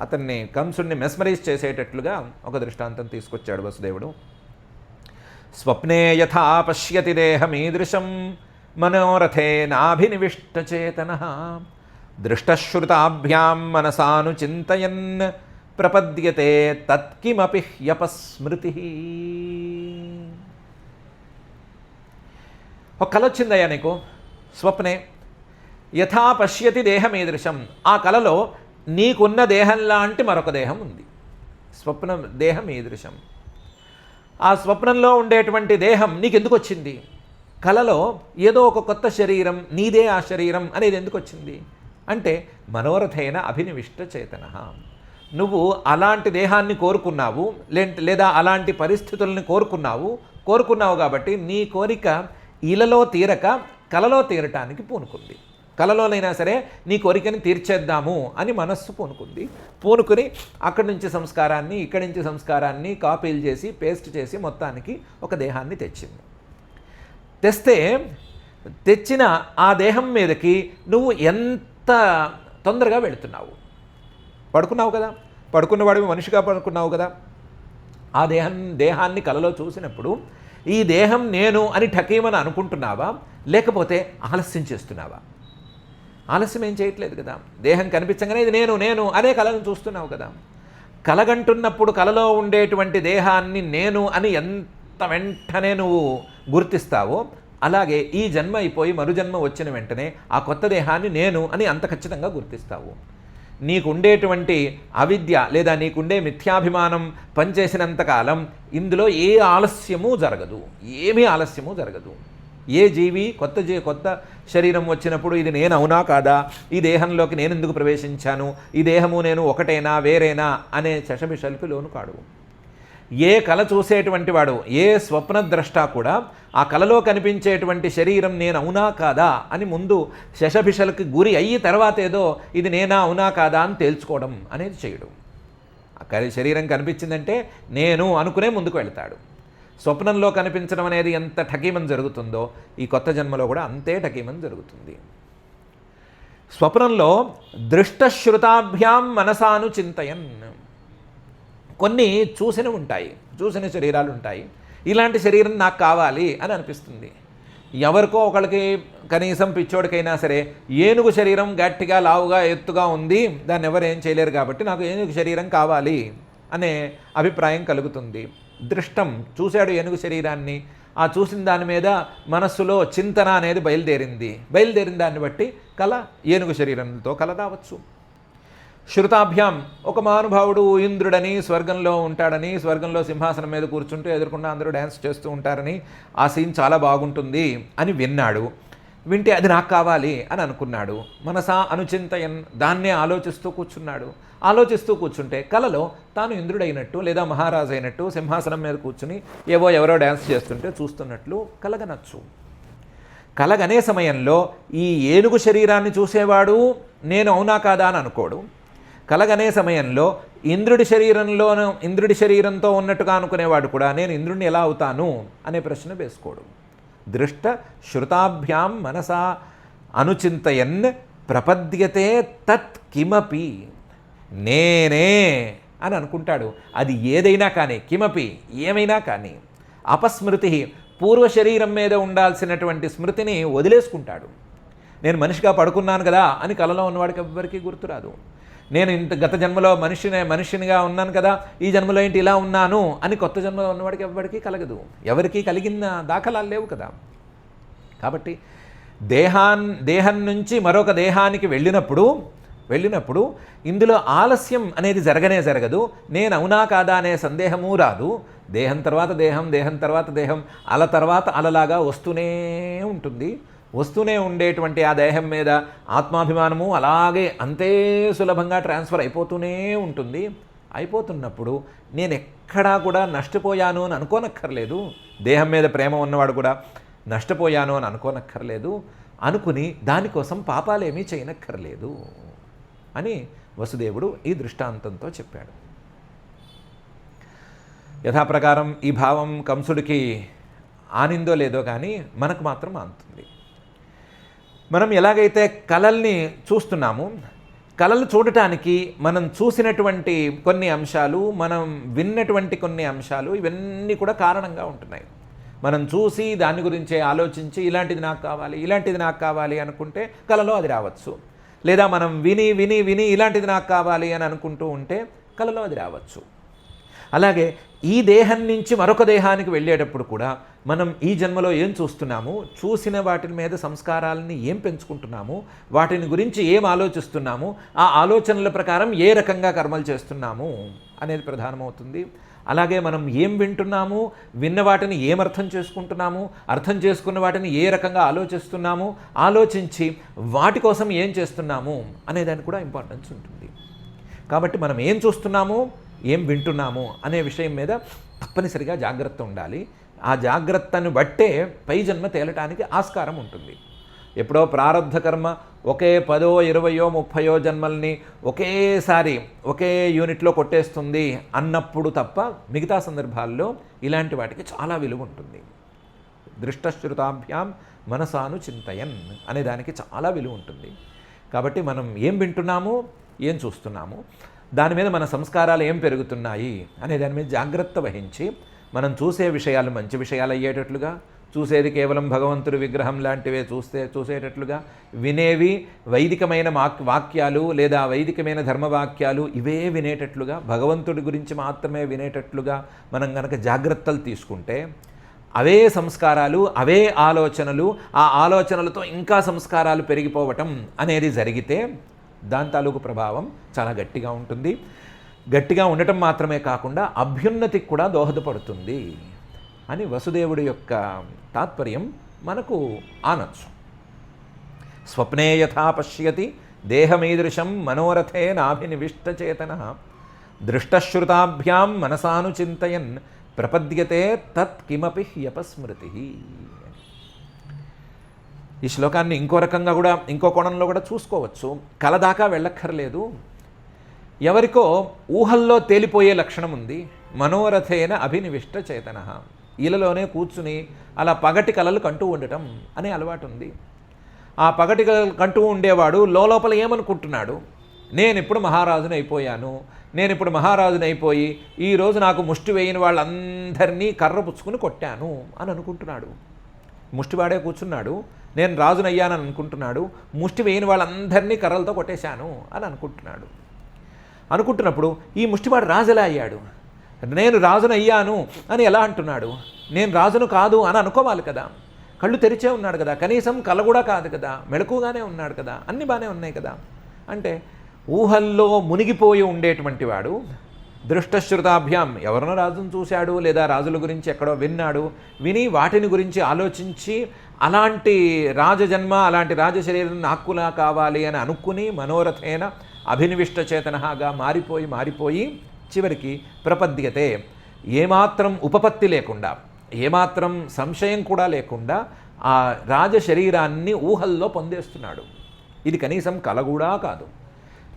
అతన్ని కంసుడిని మెస్మరైజ్ చేసేటట్లుగా ఒక దృష్టాంతం తీసుకొచ్చాడు వసుదేవుడు. స్వప్నే యథా పశ్యతి దేహమీదృశం మనోరథేనాభినివిష్టచేతనః దృష్టశ్రుతాభ్యాం మనసానుచింతయన్ ప్రపద్యతే తత్కిమపి హ్యపస్మృతి. ఒక కళ వచ్చిందయ్యా నీకు స్వప్నే, యథా పశ్యతి దేహమీదృశం, ఆ కళలో నీకున్న దేహం లాంటి మరొక దేహం ఉంది. స్వప్నం దేహం ఈదృశం. ఆ స్వప్నంలో ఉండేటువంటి దేహం నీకెందుకు వచ్చింది? కళలో ఏదో ఒక కొత్త శరీరం, నీదే ఆ శరీరం అనేది ఎందుకు వచ్చింది అంటే మనోరథైన అభినివిష్ట చేతన. నువ్వు అలాంటి దేహాన్ని కోరుకున్నావు, లేదా అలాంటి పరిస్థితులను కోరుకున్నావు కాబట్టి నీ కోరిక ఇలలో తీరక కలలో తీరటానికి పూనుకుంది. కలలోనైనా సరే నీ కోరికని తీర్చేద్దాము అని మనస్సు పూనుకుని అక్కడి నుంచి సంస్కారాన్ని, ఇక్కడి నుంచి సంస్కారాన్ని కాపీలు చేసి పేస్ట్ చేసి మొత్తానికి ఒక దేహాన్ని తెచ్చింది. తెచ్చిన ఆ దేహం మీదకి నువ్వు ఎంత తొందరగా వెళుతున్నావు. పడుకున్నావు కదా, పడుకున్నవాడివి మనిషిగా పడుకున్నావు కదా. ఆ దేహాన్ని కలలో చూసినప్పుడు ఈ దేహం నేను అని ఠకీమని అనుకుంటున్నావా, లేకపోతే ఆలస్యం చేస్తున్నావా? ఆలస్యం ఏం చేయట్లేదు కదా. దేహం కనిపించగానే ఇది నేను అనే కళను చూస్తున్నావు కదా. కలగంటున్నప్పుడు కలలో ఉండేటువంటి దేహాన్ని నేను అని ఎంత వెంటనే నువ్వు గుర్తిస్తావో, అలాగే ఈ జన్మ అయిపోయి మరుజన్మ వచ్చిన వెంటనే ఆ కొత్త దేహాన్ని నేను అని అంత ఖచ్చితంగా గుర్తిస్తావు. నీకుండేటువంటి అవిద్య లేదా నీకుండే మిథ్యాభిమానం పనిచేసినంతకాలం ఇందులో ఏ ఆలస్యము జరగదు, ఏమీ ఆలస్యము జరగదు. ఏ జీవి కొత్త శరీరం వచ్చినప్పుడు ఇది నేను అవునా కాదా, ఈ దేహంలోకి నేను ఎందుకు ప్రవేశించాను, ఈ దేహము నేను ఒకటేనా వేరేనా అనే శషభిషల్కి లోను కాడు. ఏ కళ చూసేటువంటి వాడు, ఏ స్వప్నద్రష్ట కూడా ఆ కళలో కనిపించేటువంటి శరీరం నేను అవునా కాదా అని ముందు శషభిషల్కి గురి అయ్యి తర్వాత ఏదో ఇది నేనా అవునా కాదా అని తేల్చుకోవడం అనేది చేయడు. ఆ శరీరం కనిపించిందంటే నేను అనుకునే ముందుకు వెళ్తాడు. స్వప్నంలో కనిపించడం అనేది ఎంత ఠకీమని జరుగుతుందో ఈ కొత్త జన్మలో కూడా అంతే ఠకీమని జరుగుతుంది. స్వప్నంలో దృష్టశ్రుతాభ్యాం మనసాను చింతయన్, కొన్ని చూసిన శరీరాలు ఉంటాయి. ఇలాంటి శరీరం నాకు కావాలి అని అనిపిస్తుంది. ఎవరికో ఒకళ్ళకి, కనీసం పిచ్చోడికైనా సరే ఏనుగు శరీరం గట్టిగా లావుగా ఎత్తుగా ఉంది, దాన్ని ఎవరు ఏం చేయలేరు కాబట్టి నాకు ఏనుగు శరీరం కావాలి అనే అభిప్రాయం కలుగుతుంది. దృష్టం, చూశాడు ఏనుగు శరీరాన్ని, ఆ చూసిన దాని మీద మనస్సులో చింతన అనేది బయలుదేరిన దాన్ని బట్టి కళ ఏనుగు శరీరంతో కళ రావచ్చు. శృతాభ్యాం, ఒక మహానుభావుడు ఇంద్రుడని స్వర్గంలో ఉంటాడని, స్వర్గంలో సింహాసనం మీద కూర్చుంటూ ఎదుర్కొన్న అందరూ డ్యాన్స్ చేస్తూ ఉంటారని, ఆ సీన్ చాలా బాగుంటుంది అని వింటే అది నాకు కావాలి అని అనుకున్నాడు. మనసా అనుచింతయన్, దాన్నే ఆలోచిస్తూ కూర్చుంటే కలలో తాను ఇంద్రుడైనట్టు లేదా మహారాజు అయినట్టు సింహాసనం మీద కూర్చుని ఎవరో డ్యాన్స్ చేస్తుంటే చూస్తున్నట్లు కలగనొచ్చు. కలగనే సమయంలో ఈ ఏనుగు శరీరాన్ని చూసేవాడు నేను అవునా కాదా అని అనుకోడు. కలగనే సమయంలో ఇంద్రుడి శరీరంతో ఉన్నట్టుగా అనుకునేవాడు కూడా నేను ఇంద్రుడిని ఎలా అవుతాను అనే ప్రశ్న వేసుకోడు. దృష్ట శ్రుతాభ్యాం మనసా అనుచింతయన్ ప్రపద్యతే తత్ కిమపి, నేనే అని అనుకుంటాడు. అది ఏదైనా కానీ, కిమపి ఏమైనా కానీ. అపస్మృతి, పూర్వ శరీరం మీద ఉండాల్సినటువంటి స్మృతిని వదిలేసుకుంటాడు. నేను మనిషిగా పడుకున్నాను కదా అని కలలో ఉన్నవాడికి ఎవ్వరికీ గుర్తురాదు. నేను గత జన్మలో మనిషినిగా ఉన్నాను కదా, ఈ జన్మలో ఏంటి ఇలా ఉన్నాను అని కొత్త జన్మలో ఉన్నవాడికి ఎవ్వరికీ కలగదు. ఎవరికీ కలిగిన దాఖలాలు లేవు కదా. కాబట్టి దేహం నుంచి మరొక దేహానికి వెళ్ళినప్పుడు ఇందులో ఆలస్యం అనేది జరగదు. నేను అవునా కాదా అనే సందేహము రాదు. దేహం తర్వాత దేహం అల తర్వాత అలలాగా వస్తూనే ఉంటుంది. వస్తూనే ఉండేటువంటి ఆ దేహం మీద ఆత్మాభిమానము అలాగే అంతే సులభంగా ట్రాన్స్ఫర్ అయిపోతూనే ఉంటుంది. అయిపోతున్నప్పుడు నేను ఎక్కడా కూడా నష్టపోయాను అని అనుకోనక్కర్లేదు. దేహం మీద ప్రేమ ఉన్నవాడు కూడా నష్టపోయాను అని అనుకోనక్కర్లేదు. అనుకుని దానికోసం పాపాలేమీ చేయనక్కర్లేదు అని వసుదేవుడు ఈ దృష్టాంతంతో చెప్పాడు. యథాప్రకారం ఈ భావం కంసుడికి ఆనిందో లేదో కానీ మనకు మాత్రం ఆనుతుంది. మనం ఎలాగైతే కళల్ని చూస్తున్నాము, కళలు చూడటానికి మనం చూసినటువంటి కొన్ని అంశాలు, మనం విన్నటువంటి కొన్ని అంశాలు, ఇవన్నీ కూడా కారణంగా ఉంటున్నాయి. మనం చూసి దాని గురించే ఆలోచించి ఇలాంటిది నాకు కావాలి అనుకుంటే కళలో అది రావచ్చు. లేదా మనం విని ఇలాంటిది నాకు కావాలి అని అనుకుంటూ ఉంటే కళలో అది రావచ్చు. అలాగే ఈ దేహం నుంచి మరొక దేహానికి వెళ్ళేటప్పుడు కూడా మనం ఈ జన్మలో ఏం చూస్తున్నాము, చూసిన వాటి మీద సంస్కారాలని ఏం పెంచుకుంటున్నాము, వాటిని గురించి ఏం ఆలోచిస్తున్నాము, ఆ ఆలోచనల ప్రకారం ఏ రకంగా కర్మలు చేస్తున్నాము అనేది ప్రధానమవుతుంది. అలాగే మనం ఏం వింటున్నాము, విన్న వాటిని ఏం అర్థం చేసుకుంటున్నాము, అర్థం చేసుకున్న వాటిని ఏ రకంగా ఆలోచిస్తున్నాము, ఆలోచించి వాటి కోసం ఏం చేస్తున్నాము అనేదానికి కూడా ఇంపార్టెన్స్ ఉంటుంది. కాబట్టి మనం ఏం చూస్తున్నాము, ఏం వింటున్నాము అనే విషయం మీద తప్పనిసరిగా జాగ్రత్త ఉండాలి. ఆ జాగ్రత్తను బట్టే పై జన్మ తేలటానికి ఆస్కారం ఉంటుంది. ఎప్పుడో ప్రారబ్ధ కర్మ ఒకే 10, 20, 30 జన్మల్ని ఒకేసారి ఒకే యూనిట్లో కొట్టేస్తుంది అన్నప్పుడు తప్ప మిగతా సందర్భాల్లో ఇలాంటి వాటికి చాలా విలువ ఉంటుంది. దృష్టశ్రుతాభ్యాం మనసాను చింతయన్ అనే దానికి చాలా విలువ ఉంటుంది. కాబట్టి మనం ఏం వింటున్నాము, ఏం చూస్తున్నాము, దాని మీద మన సంస్కారాలు ఏం పెరుగుతున్నాయి అనే దాని మీద జాగ్రత్త వహించి మనం చూసే విషయాలు మంచి విషయాలు అయ్యేటట్లుగా, చూసేది కేవలం భగవంతుడి విగ్రహం లాంటివే చూసేటట్లుగా, వినేవి వైదికమైన వాక్యాలు లేదా వైదికమైన ధర్మవాక్యాలు ఇవే వినేటట్లుగా, భగవంతుడి గురించి మాత్రమే వినేటట్లుగా మనం కనుక జాగ్రత్తలు తీసుకుంటే అవే సంస్కారాలు, అవే ఆలోచనలు, ఆ ఆలోచనలతో ఇంకా సంస్కారాలు పెరిగిపోవటం అనేది జరిగితే దాని తాలూకు ప్రభావం చాలా గట్టిగా ఉంటుంది. గట్టిగా ఉండటం మాత్రమే కాకుండా అభ్యున్నతికి కూడా దోహదపడుతుంది అని వసుదేవుడి యొక్క తాత్పర్యం మనకు ఆనొచ్చు. స్వప్నే యథా పశ్యతి దేహమీదృశం మనోరథే నాభినివిష్టచేతన దృష్టశ్రుతాభ్యాం మనసానుచింతయన్ ప్రపద్యతే తత్ కిమపి హ్యపస్మృతి. ఈ శ్లోకాన్ని ఇంకో రకంగా కూడా, ఇంకో కోణంలో కూడా చూసుకోవచ్చు. కల దాకా వెళ్ళక్కర్లేదు. ఎవరికో ఊహల్లో తేలిపోయే లక్షణం ఉంది. మనోరథేన అభినివిష్ట చేతన, ఇలలోనే కూర్చుని అలా పగటి కలలు కంటూ ఉండటం అనే అలవాటు ఉంది. ఆ పగటి కలలు కంటూ ఉండేవాడు లోపల ఏమనుకుంటున్నాడు, నేను ఇప్పుడు మహారాజుని అయిపోయాను, నేను ఇప్పుడు మహారాజుని అయిపోయి ఈరోజు నాకు ముష్టి వేయని వాళ్ళందరినీ కర్ర పుచ్చుకుని కొట్టాను అని అనుకుంటున్నాడు. ముష్టివాడే కూర్చున్నాడు, నేను రాజునయ్యానని అనుకుంటున్నాడు, ముష్టి వేయని వాళ్ళందరినీ కర్రలతో కొట్టేశాను అని అనుకుంటున్నప్పుడు ఈ ముష్టివాడు రాజు ఎలా అయ్యాడు, నేను రాజునయ్యాను అని ఎలా అంటున్నాడు, నేను రాజును కాదు అని అనుకోవాలి కదా. కళ్ళు తెరిచే ఉన్నాడు కదా, కనీసం కల కూడా కాదు కదా, మెలకుగానే ఉన్నాడు కదా, అన్నీ బాగానే ఉన్నాయి కదా. అంటే ఊహల్లో మునిగిపోయి ఉండేటువంటి వాడు దృష్టశ్రుతాభ్యాం, ఎవరినో రాజును చూశాడు లేదా రాజుల గురించి ఎక్కడో విని వాటిని గురించి ఆలోచించి అలాంటి రాజజన్మ, అలాంటి రాజశరీరం నాకులా కావాలి అని అనుకుని మనోరథేన అభినివిష్ట చేతనగా మారిపోయి చివరికి ప్రపద్యతే, ఏమాత్రం ఉపపత్తి లేకుండా, ఏమాత్రం సంశయం కూడా లేకుండా ఆ రాజశరీరాన్ని ఊహల్లో పొందేస్తున్నాడు. ఇది కనీసం కల కూడా కాదు.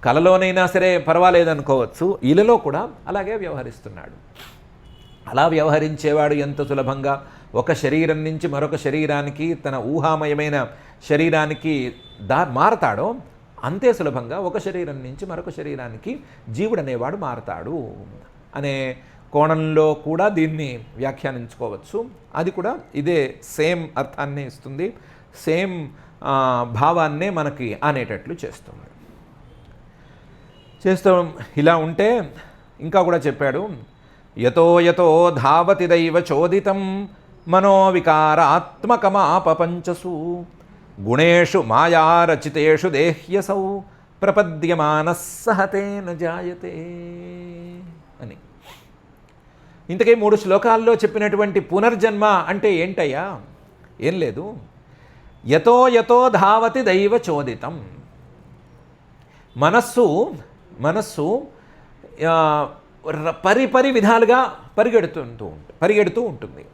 కలలోనైనా సరే పర్వాలేదనుకోవచ్చు, ఇలలో కూడా అలాగే వ్యవహరిస్తున్నాడు. అలా వ్యవహరించేవాడు ఎంత సులభంగా ఒక శరీరం నుంచి మరొక శరీరానికి, తన ఊహామయమైన శరీరానికి మారతాడో అంతే సులభంగా ఒక శరీరం నుంచి మరొక శరీరానికి జీవుడు అనేవాడు మారతాడు అనే కోణంలో కూడా దీన్ని వ్యాఖ్యానించుకోవచ్చు. అది కూడా ఇదే సేమ్ అర్థాన్ని ఇస్తుంది, సేమ్ భావాన్నే మనకి అనేటట్లు చేస్తుంది. ఇలా ఉంటే ఇంకా కూడా చెప్పాడు, యతో ధావతి దైవ చోదితం మనోవికారాత్మకమాపపంచసు గుణేషు మాయారచితేషు దేహ్యసౌ ప్రపద్యమానః సహతేన జాయతే అని. ఇంతకీ 3 శ్లోకాల్లో చెప్పినటువంటి పునర్జన్మ అంటే ఏంటయ్యా? ఏం లేదు, యతో ధావతి దైవ చోదితం. మనస్సు పరిపరి విధాలుగా పరిగెడుతూ ఉంటుంది.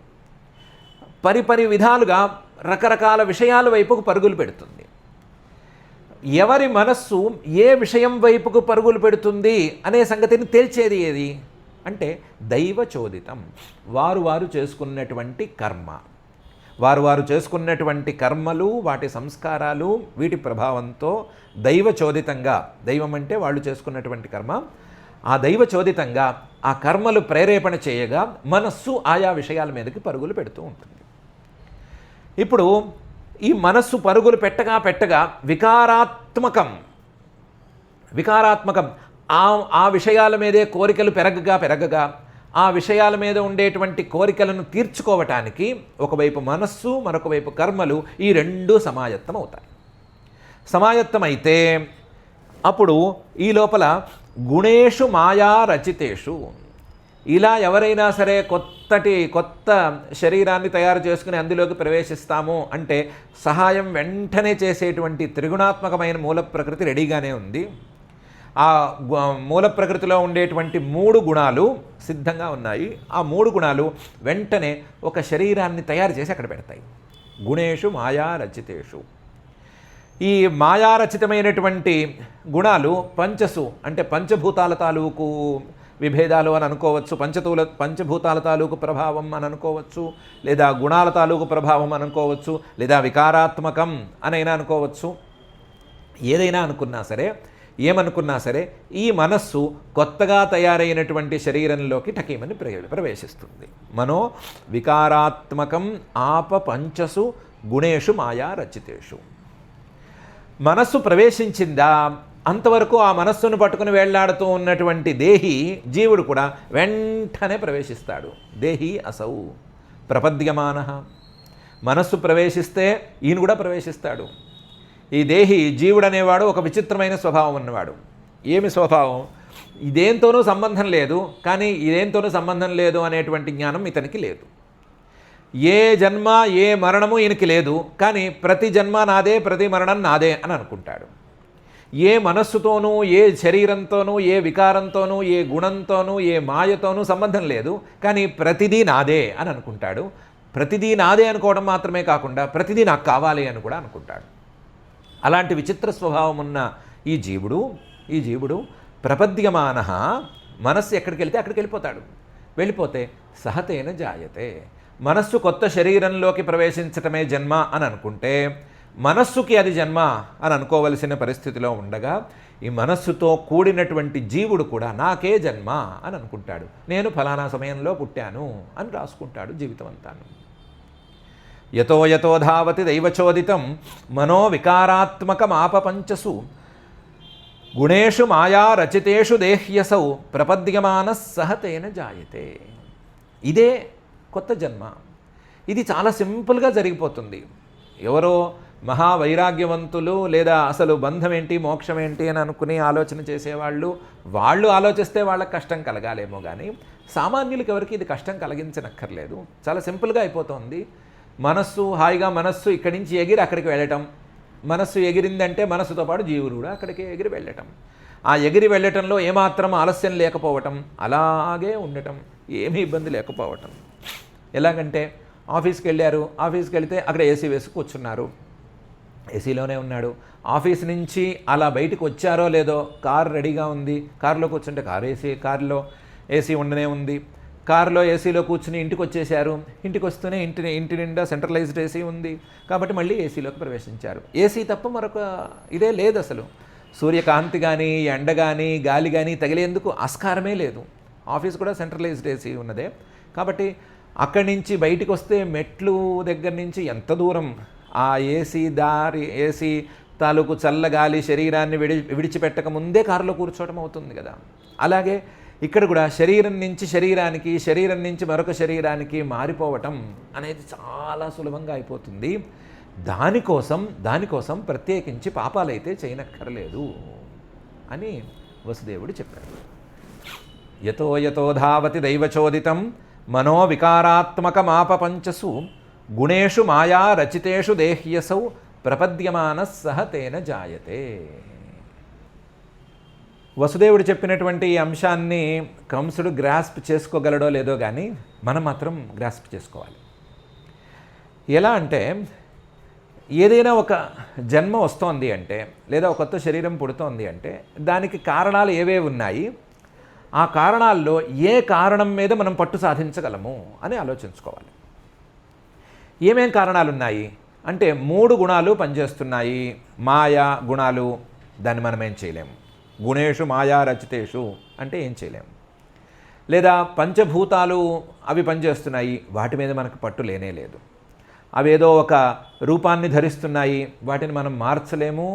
పరిపరి విధాలుగా రకరకాల విషయాల వైపుకు పరుగులు పెడుతుంది. ఎవరి మనస్సు ఏ విషయం వైపుకు పరుగులు పెడుతుంది అనే సంగతిని తేల్చేది ఏది అంటే దైవ చోదితం. వారు చేసుకున్నటువంటి కర్మ, వారు చేసుకున్నటువంటి కర్మలు, వాటి సంస్కారాలు, వీటి ప్రభావంతో దైవ చోదితంగా, దైవం అంటే వాళ్ళు చేసుకున్నటువంటి కర్మ, ఆ దైవ చోదితంగా ఆ కర్మలు ప్రేరేపణ చేయగా మనస్సు ఆయా విషయాల మీదకి పరుగులు పెడుతూ ఉంటుంది. ఇప్పుడు ఈ మనస్సు పరుగులు పెట్టగా వికారాత్మకం ఆ విషయాల మీదే కోరికలు పెరగగా ఆ విషయాల మీద ఉండేటువంటి కోరికలను తీర్చుకోవటానికి ఒకవైపు మనస్సు, మరొక వైపు కర్మలు, ఈ రెండూ సమాయత్తం అవుతాయి. సమాయత్తమైతే అప్పుడు ఈ లోపల గుణేషు మాయా రచితేషు, ఇలా ఎవరైనా సరే కొత్త శరీరాన్ని తయారు చేసుకుని అందులోకి ప్రవేశిస్తాము అంటే సహాయం వెంటనే చేసేటువంటి త్రిగుణాత్మకమైన మూల ప్రకృతి రెడీగానే ఉంది. ఆ మూల ప్రకృతిలో ఉండేటువంటి 3 గుణాలు సిద్ధంగా ఉన్నాయి. ఆ 3 గుణాలు వెంటనే ఒక శరీరాన్ని తయారు చేసి అక్కడ పెడతాయి. గుణేషు మాయా రచితేషు. ఈ మాయారచితమైనటువంటి గుణాలు పంచసు అంటే పంచభూతాల తాలూకు విభేదాలు అని అనుకోవచ్చు, పంచభూతాల తాలూకు ప్రభావం అని అనుకోవచ్చు, లేదా గుణాల తాలూకు ప్రభావం అని అనుకోవచ్చు, లేదా వికారాత్మకం అనైనా అనుకోవచ్చు. ఏదైనా అనుకున్నా సరే, ఏమనుకున్నా సరే, ఈ మనస్సు కొత్తగా తయారైనటువంటి శరీరంలోకి టకీమని ప్రవేశిస్తుంది. మనో వికారాత్మకం ఆప పంచసు గుణేషు మాయా రచితేషు. మనస్సు ప్రవేశించిందా, అంతవరకు ఆ మనస్సును పట్టుకుని వేళ్లాడుతూ ఉన్నటువంటి దేహి జీవుడు కూడా వెంటనే ప్రవేశిస్తాడు. దేహి అసౌ ప్రపద్యమాన. మనస్సు ప్రవేశిస్తే ఈయన కూడా ప్రవేశిస్తాడు. ఈ దేహి జీవుడు అనేవాడు ఒక విచిత్రమైన స్వభావం ఉన్నవాడు. ఏమి స్వభావం? ఇదేంతోనూ సంబంధం లేదు, కానీ ఇదేంతోనూ సంబంధం లేదు అనేటువంటి జ్ఞానం ఇతనికి లేదు. ఏ జన్మ ఏ మరణము ఈయనకి లేదు, కానీ ప్రతి జన్మ నాదే, ప్రతి మరణం నాదే అని అనుకుంటాడు. ఏ మనస్సుతోనూ, ఏ శరీరంతోనూ, ఏ వికారంతోనూ, ఏ గుణంతోనూ, ఏ మాయతోనూ సంబంధం లేదు, కానీ ప్రతిదీ నాదే అని అనుకుంటాడు. ప్రతిదీ నాదే అనుకోవడం మాత్రమే కాకుండా ప్రతిదీ నాకు కావాలి అని కూడా అనుకుంటాడు. అలాంటి విచిత్ర స్వభావం ఉన్న ఈ జీవుడు ప్రపద్యమాన, మనస్సు ఎక్కడికి వెళ్తే అక్కడికి వెళ్ళిపోతాడు. వెళ్ళిపోతే సహతేన జాయతే. మనస్సు కొత్త శరీరంలోకి ప్రవేశించటమే జన్మ అని అనుకుంటే మనస్సుకి అది జన్మ అని అనుకోవలసిన పరిస్థితిలో ఉండగా ఈ మనస్సుతో కూడినటువంటి జీవుడు కూడా నాకే జన్మ అని అనుకుంటాడు. నేను ఫలానా సమయంలో పుట్టాను అని రాసుకుంటాడు జీవితం అంతాను. యతో యతో ధావతి దైవచోదితం మనో వికారాత్మకమాపపంచసు గుణేషు మాయా రచితేషు దేహ్యసౌ ప్రపద్యమానః సహతేన జాయతే. ఇదే కొత్త జన్మ. ఇది చాలా సింపుల్గా జరిగిపోతుంది. ఎవరో మహావైరాగ్యవంతులు లేదా అసలు బంధం ఏంటి, మోక్షం ఏంటి అని అనుకుని ఆలోచన చేసేవాళ్ళు, వాళ్ళు ఆలోచిస్తే వాళ్ళకి కష్టం కలగాలేమో, కానీ సామాన్యులకి ఎవరికి ఇది కష్టం కలిగించనక్కర్లేదు. చాలా సింపుల్గా అయిపోతుంది. మనస్సు హాయిగా మనస్సు ఇక్కడి నుంచి ఎగిరి అక్కడికి వెళ్ళటం, మనస్సు ఎగిరిందంటే మనస్సుతో పాటు జీవుడు కూడా అక్కడికి ఎగిరి వెళ్ళటం, ఆ ఎగిరి వెళ్ళటంలో ఏమాత్రం ఆలస్యం లేకపోవటం, అలాగే ఉండటం, ఏమీ ఇబ్బంది లేకపోవటం. ఎలాగంటే ఆఫీస్కి వెళ్ళారు, ఆఫీస్కి వెళితే అక్కడ ఏసీ వేసి కూర్చున్నారు, ఏసీలోనే ఉన్నాడు. ఆఫీస్ నుంచి అలా బయటకు వచ్చారో లేదో కారు రెడీగా ఉంది, కారులో కూర్చుంటే కారులో ఏసీ ఉండనే ఉంది. కారులో ఏసీలో కూర్చుని ఇంటికి వచ్చేసారు, ఇంటికి వస్తూనే ఇంటి నిండా సెంట్రలైజ్డ్ ఏసీ ఉంది కాబట్టి మళ్ళీ ఏసీలోకి ప్రవేశించారు. ఏసీ తప్ప మరొక ఇదే లేదు అసలు. సూర్యకాంతి కానీ, ఎండ కానీ, గాలి కానీ తగిలేందుకు ఆస్కారమే లేదు. ఆఫీస్ కూడా సెంట్రలైజ్డ్ ఏసీ ఉన్నదే కాబట్టి అక్కడి నుంచి బయటికి వస్తే మెట్లు దగ్గర నుంచి ఎంత దూరం ఆ ఏసీ తాలూకు చల్లగాలి శరీరాన్ని విడిచిపెట్టక ముందే కారులో కూర్చోవడం అవుతుంది కదా. అలాగే ఇక్కడ కూడా శరీరం నుంచి శరీరానికి, శరీరం నుంచి మరొక శరీరానికి మారిపోవటం అనేది చాలా సులభంగా అయిపోతుంది. దానికోసం ప్రత్యేకించి పాపాలైతే చేయనక్కర్లేదు అని వసుదేవుడు చెప్పాడు. యతో యతో ధావతి దైవచోదితం మనో వికారాత్మకమాపపంచసు గుణేషు మాయా రచితేషు దేహ్యసౌ ప్రపద్యమానః సహతేన జాయతే. వసుదేవుడు చెప్పినటువంటి ఈ అంశాన్ని కంసుడు గ్రాస్ప్ చేసుకోగలడో లేదో కానీ మనం మాత్రం గ్రాస్ప్ చేసుకోవాలి. ఎలా అంటే ఏదైనా ఒక జన్మ వస్తోంది అంటే, లేదా ఒక కొత్త శరీరం పుడుతోంది అంటే దానికి కారణాలు ఏవేవి ఉన్నాయి, ఆ కారణాల్లో ఏ కారణం మీద మనం పట్టు సాధించగలము అని ఆలోచించుకోవాలి. ఏమేం కారణాలు ఉన్నాయి అంటే 3 గుణాలు పనిచేస్తున్నాయి. మాయా గుణాలు, దాన్ని మనం ఏం చేయలేము. గుణేషు మాయా రచితేషు అంటే ఏం చేయలేము. లేదా పంచభూతాలు అవి పనిచేస్తున్నాయి, వాటి మీద మనకు పట్టు లేనే లేదు. అవేదో ఒక రూపాన్ని ధరిస్తున్నాయి, వాటిని మనం మార్చలేము.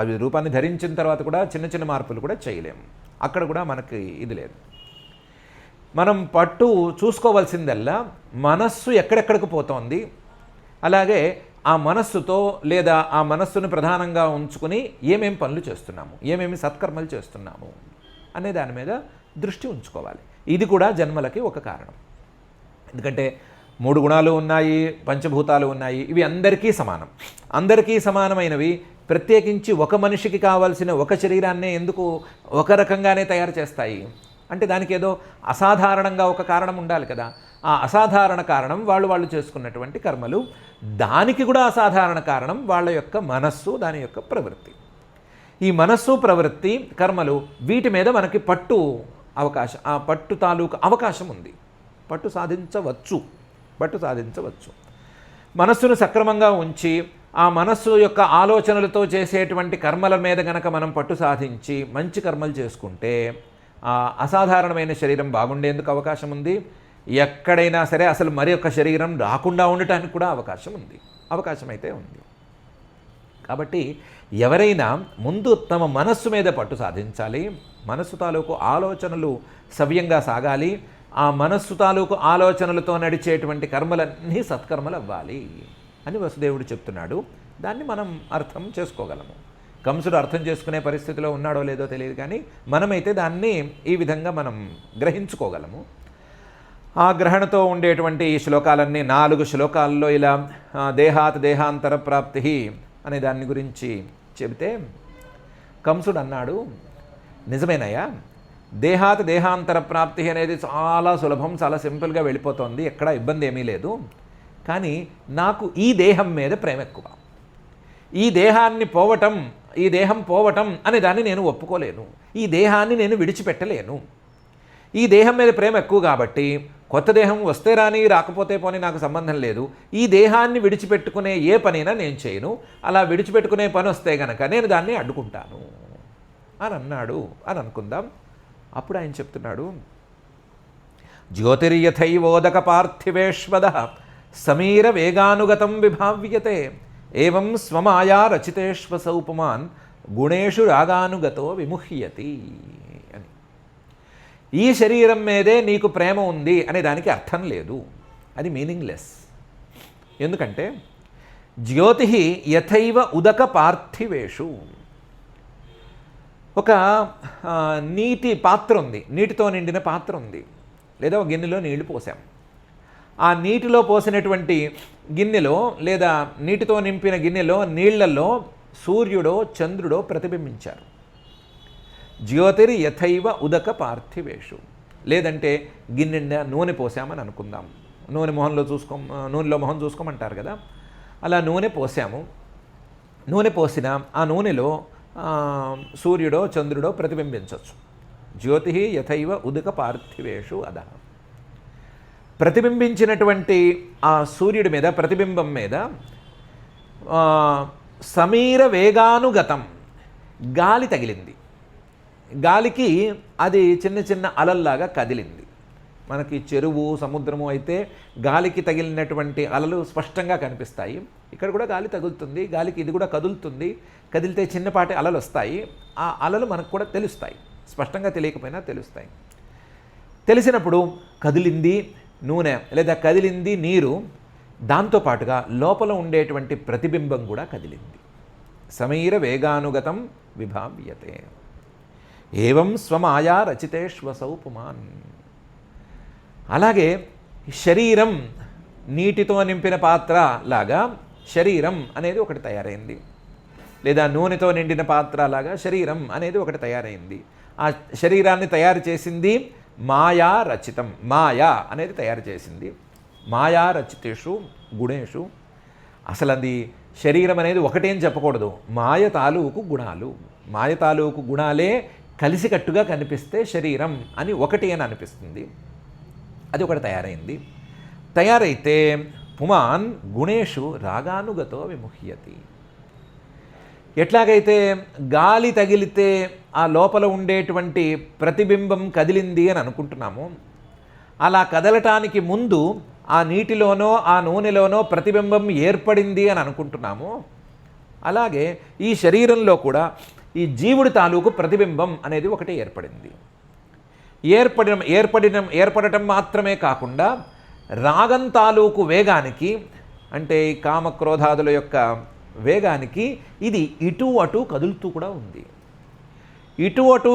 అవి రూపాన్ని ధరించిన తర్వాత కూడా చిన్న చిన్న మార్పులు కూడా చేయలేము. అక్కడ కూడా మనకి ఇది లేదు. మనం పట్టు చూసుకోవాల్సిందల్లా మనస్సు ఎక్కడెక్కడికి పోతోంది, అలాగే ఆ మనస్సుతో లేదా ఆ మనస్సును ప్రధానంగా ఉంచుకుని ఏమేం పనులు చేస్తున్నాము, ఏమేమి సత్కర్మలు చేస్తున్నాము అనే దాని మీద దృష్టి ఉంచుకోవాలి. ఇది కూడా జన్మలకి ఒక కారణం. ఎందుకంటే 3 గుణాలు ఉన్నాయి, పంచభూతాలు ఉన్నాయి, ఇవి అందరికీ సమానం. అందరికీ సమానమైనవి ప్రత్యేకించి ఒక మనిషికి కావాల్సిన ఒక శరీరాన్నే ఎందుకు ఒక రకంగానే తయారు చేస్తాయి అంటే దానికి ఏదో అసాధారణంగా ఒక కారణం ఉండాలి కదా. ఆ అసాధారణ కారణం వాళ్ళు చేసుకున్నటువంటి కర్మలు, దానికి కూడా అసాధారణ కారణం వాళ్ళ యొక్క మనస్సు, దాని యొక్క ప్రవృత్తి. ఈ మనస్సు, ప్రవృత్తి, కర్మలు, వీటి మీద మనకి ఆ పట్టు తాలూకు అవకాశం ఉంది. పట్టు సాధించవచ్చు. మనస్సును సక్రమంగా ఉంచి ఆ మనస్సు యొక్క ఆలోచనలతో చేసేటువంటి కర్మల మీద గనక మనం పట్టు సాధించి మంచి కర్మలు చేసుకుంటే ఆ అసాధారణమైన శరీరం బాగుండేందుకు అవకాశం ఉంది. ఎక్కడైనా సరే అసలు మరి ఒక శరీరం రాకుండా ఉండటానికి కూడా అవకాశం అయితే ఉంది. కాబట్టి ఎవరైనా ముందు తమ మనస్సు మీద పట్టు సాధించాలి. మనస్సు తాలూకు ఆలోచనలు సవ్యంగా సాగాలి. ఆ మనస్సు తాలూకు ఆలోచనలతో నడిచేటువంటి కర్మలన్నీ సత్కర్మలు అవ్వాలి అని వసుదేవుడు చెప్తున్నాడు. దాన్ని మనం అర్థం చేసుకోగలము. కంసుడు అర్థం చేసుకునే పరిస్థితిలో ఉన్నాడో లేదో తెలియదు, కానీ మనమైతే దాన్ని ఈ విధంగా మనం గ్రహించుకోగలము. ఆ గ్రహణతో ఉండేటువంటి ఈ శ్లోకాలన్నీ 4 శ్లోకాల్లో ఇలా దేహాత్ దేహాంతర ప్రాప్తి అనే దాన్ని గురించి చెబితే కంసుడు అన్నాడు, నిజమేనయ్యా, దేహాత్ దేహాంతర ప్రాప్తి అనేది చాలా సులభం, చాలా సింపుల్గా వెళ్ళిపోతుంది, ఎక్కడా ఇబ్బంది ఏమీ లేదు. కానీ నాకు ఈ దేహం మీద ప్రేమ ఎక్కువ. ఈ దేహం పోవటం అనే దాన్ని నేను ఒప్పుకోలేను. ఈ దేహాన్ని నేను విడిచిపెట్టలేను. ఈ దేహం మీద ప్రేమ ఎక్కువ కాబట్టి కొత్త దేహం వస్తే రాని, రాకపోతే పోని నాకు సంబంధం లేదు. ఈ దేహాన్ని విడిచిపెట్టుకునే ఏ పనైనా నేను చేయను. అలా విడిచిపెట్టుకునే పని వస్తే గనక నేను దాన్ని అడ్డుకుంటాను అని అన్నాడు అని అనుకుందాం. అప్పుడు ఆయన చెప్తున్నాడు, జ్యోతిర్యథైవోదక పార్థివేశ్వద సమీర వేగానుగతం విభావ్యతే ఏవం స్వమాయా రచితేష్వసౌ పుమాన్ గుణేషు రాగానుగతో విముహ్యతి అని. ఈ శరీరం మీదే నీకు ప్రేమ ఉంది అనే దానికి అర్థం లేదు, అది మీనింగ్లెస్. ఎందుకంటే జ్యోతి యథైవ ఉదక పార్థివేషు, ఒక నీటి పాత్ర ఉంది, నీటితో నిండిన పాత్ర ఉంది, లేదా ఒక గిన్నెలో నీళ్లు పోసాం. ఆ నీటిలో పోసినటువంటి గిన్నెలో లేదా నీటితో నింపిన గిన్నెలో నీళ్లలో సూర్యుడో చంద్రుడో ప్రతిబింబించారు. జ్యోతిర్ యథైవ ఉదక పార్థివేషు. లేదంటే గిన్నె నూనె పోసామని అనుకుందాం. నూనెలో మొహం చూసుకోమంటారు కదా, అలా నూనె పోసాము. నూనె పోసిన ఆ నూనెలో సూర్యుడో చంద్రుడో ప్రతిబింబించవచ్చు. జ్యోతి యథైవ ఉదక పార్థివేషు అద. ప్రతిబింబించినటువంటి ఆ సూర్యుడి మీద, ప్రతిబింబం మీద సమీర వేగానుగతం గాలి తగిలింది. గాలికి అది చిన్న చిన్న అలల్లాగా కదిలింది. మనకి చెరువు, సముద్రము అయితే గాలికి తగిలినటువంటి అలలు స్పష్టంగా కనిపిస్తాయి. ఇక్కడ కూడా గాలి తగులుతుంది, గాలికి ఇది కూడా కదులుతుంది. కదిలితే చిన్నపాటి అలలు వస్తాయి. ఆ అలలు మనకు కూడా తెలుస్తాయి, స్పష్టంగా తెలియకపోయినా తెలుస్తాయి. తెలిసినప్పుడు కదిలింది నూనె లేదా కదిలింది నీరు, దాంతోపాటుగా లోపల ఉండేటువంటి ప్రతిబింబం కూడా కదిలింది. సమీర వేగానుగతం విభావ్యతే ఏవం స్వమాయా రచితేష్వసౌ పుమాన్. అలాగే శరీరం నీటితో నింపిన పాత్ర లాగా శరీరం అనేది ఒకటి తయారైంది, లేదా నూనెతో నిండిన పాత్ర లాగా శరీరం అనేది ఒకటి తయారైంది. ఆ శరీరాన్ని తయారు చేసింది మాయా రచితం, మాయా అనేది తయారు చేసింది. మాయా రచితేషు గుణేషు. అసలు అది శరీరం అనేది ఒకటేం చెప్పకూడదు, మాయ తాలూకు గుణాలు. మాయ తాలూకు గుణాలే కలిసికట్టుగా కనిపిస్తే శరీరం అని ఒకటి అని అనిపిస్తుంది. అది ఒకటి తయారైంది. తయారైతే పుమాన్ గుణేషు రాగానుగతో విముహ్యతి. ఎట్లాగైతే గాలి తగిలితే ఆ లోపల ఉండేటువంటి ప్రతిబింబం కదిలింది అని అనుకుంటున్నాము, అలా కదలటానికి ముందు ఆ నీటిలోనో ఆ నూనెలోనో ప్రతిబింబం ఏర్పడింది అని అనుకుంటున్నాము, అలాగే ఈ శరీరంలో కూడా ఈ జీవుడి తాలూకు ప్రతిబింబం అనేది ఒకటి ఏర్పడింది. ఏర్పడటం మాత్రమే కాకుండా రాగం తాలూకు వేగానికి, అంటే ఈ కామక్రోధాదుల యొక్క వేగానికి ఇది ఇటు అటు కదులుతూ కూడా ఉంది. ఇటు అటు